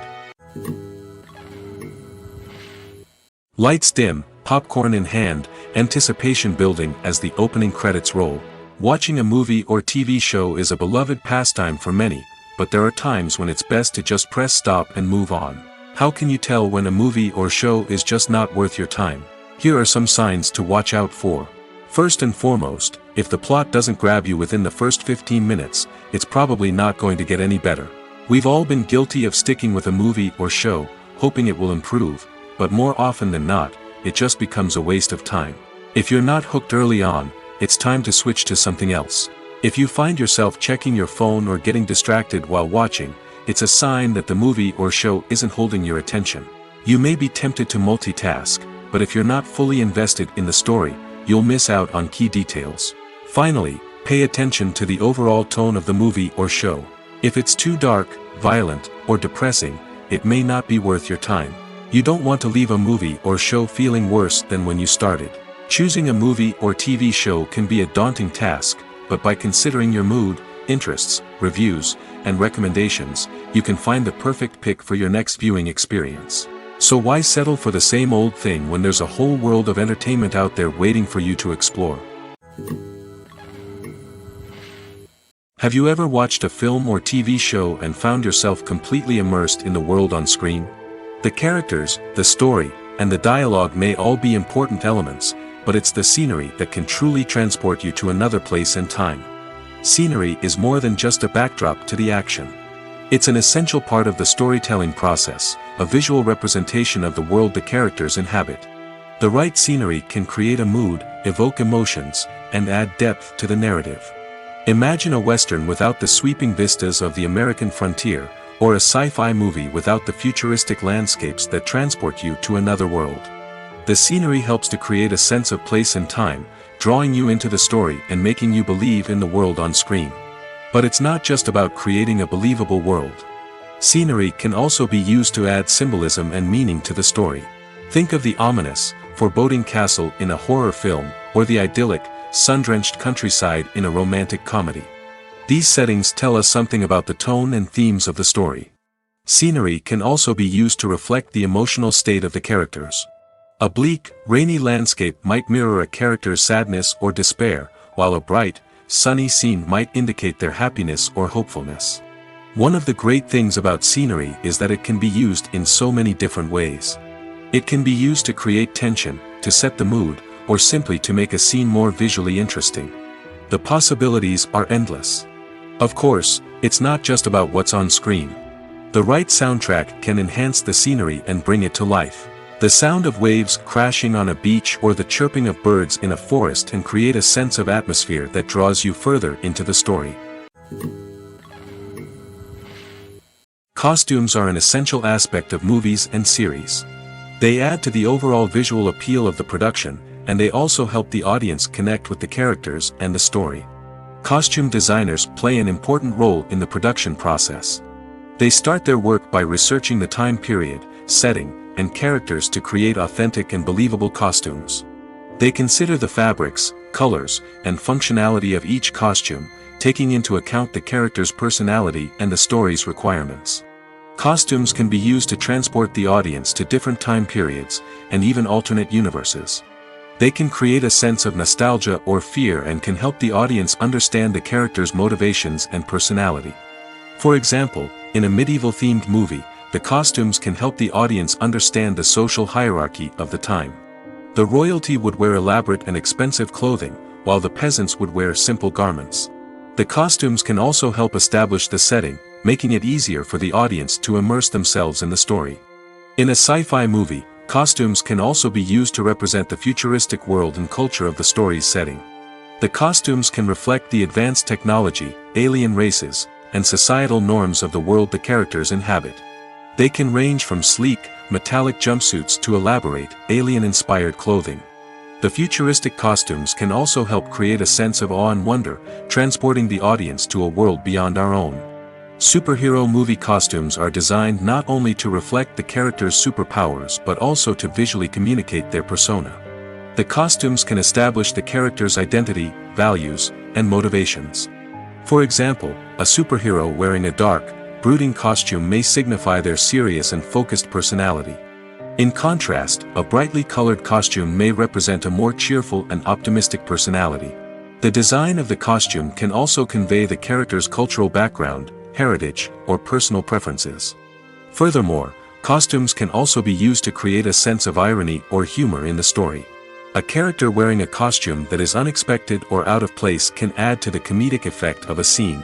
Lights dim, popcorn in hand, anticipation building as the opening credits roll. Watching a movie or TV show is a beloved pastime for many, but there are times when it's best to just press stop and move on. How can you tell when a movie or show is just not worth your time? Here are some signs to watch out for. First and foremost, if the plot doesn't grab you within the first 15 minutes, it's probably not going to get any better. We've all been guilty of sticking with a movie or show, hoping it will improve, but more often than not, it just becomes a waste of time. If you're not hooked early on, it's time to switch to something else. If you find yourself checking your phone or getting distracted while watching, it's a sign that the movie or show isn't holding your attention. You may be tempted to multitask, but if you're not fully invested in the story, you'll miss out on key details. Finally, pay attention to the overall tone of the movie or show. If it's too dark, violent, or depressing, it may not be worth your time. You don't want to leave a movie or show feeling worse than when you started. Choosing a movie or TV show can be a daunting task, but by considering your mood, interests, reviews, and recommendations, you can find the perfect pick for your next viewing experience. So why settle for the same old thing when there's a whole world of entertainment out there waiting for you to explore? Have you ever watched a film or TV show and found yourself completely immersed in the world on screen? The characters, the story, and the dialogue may all be important elements, but it's the scenery that can truly transport you to another place and time. Scenery is more than just a backdrop to the action. It's an essential part of the storytelling process, a visual representation of the world the characters inhabit. The right scenery can create a mood, evoke emotions, and add depth to the narrative. Imagine a Western without the sweeping vistas of the American frontier, or a sci-fi movie without the futuristic landscapes that transport you to another world. The scenery helps to create a sense of place and time, drawing you into the story and making you believe in the world on screen. But it's not just about creating a believable world. Scenery can also be used to add symbolism and meaning to the story. Think of the ominous, foreboding castle in a horror film, or the idyllic, sun-drenched countryside in a romantic comedy. These settings tell us something about the tone and themes of the story. Scenery can also be used to reflect the emotional state of the characters. A bleak, rainy landscape might mirror a character's sadness or despair, while a bright, sunny scene might indicate their happiness or hopefulness. One of the great things about scenery is that it can be used in so many different ways. It can be used to create tension, to set the mood, or simply to make a scene more visually interesting. The possibilities are endless. Of course, it's not just about what's on screen. The right soundtrack can enhance the scenery and bring it to life. The sound of waves crashing on a beach or the chirping of birds in a forest can create a sense of atmosphere that draws you further into the story. Costumes are an essential aspect of movies and series. They add to the overall visual appeal of the production, and they also help the audience connect with the characters and the story. Costume designers play an important role in the production process. They start their work by researching the time period, setting, and characters to create authentic and believable costumes. They consider the fabrics, colors, and functionality of each costume, taking into account the character's personality and the story's requirements. Costumes can be used to transport the audience to different time periods, and even alternate universes. They can create a sense of nostalgia or fear and can help the audience understand the character's motivations and personality. For example, in a medieval-themed movie, the costumes can help the audience understand the social hierarchy of the time. The royalty would wear elaborate and expensive clothing, while the peasants would wear simple garments. The costumes can also help establish the setting, making it easier for the audience to immerse themselves in the story. In a sci-fi movie, costumes can also be used to represent the futuristic world and culture of the story's setting. The costumes can reflect the advanced technology, alien races, and societal norms of the world the characters inhabit. They can range from sleek, metallic jumpsuits to elaborate, alien-inspired clothing. The futuristic costumes can also help create a sense of awe and wonder, transporting the audience to a world beyond our own. Superhero movie costumes are designed not only to reflect the character's superpowers but also to visually communicate their persona. The costumes can establish the character's identity, values, and motivations. For example, a superhero wearing a dark, brooding costume may signify their serious and focused personality. In contrast, a brightly colored costume may represent a more cheerful and optimistic personality. The design of the costume can also convey the character's cultural background, heritage, or personal preferences. Furthermore, costumes can also be used to create a sense of irony or humor in the story. A character wearing a costume that is unexpected or out of place can add to the comedic effect of a scene.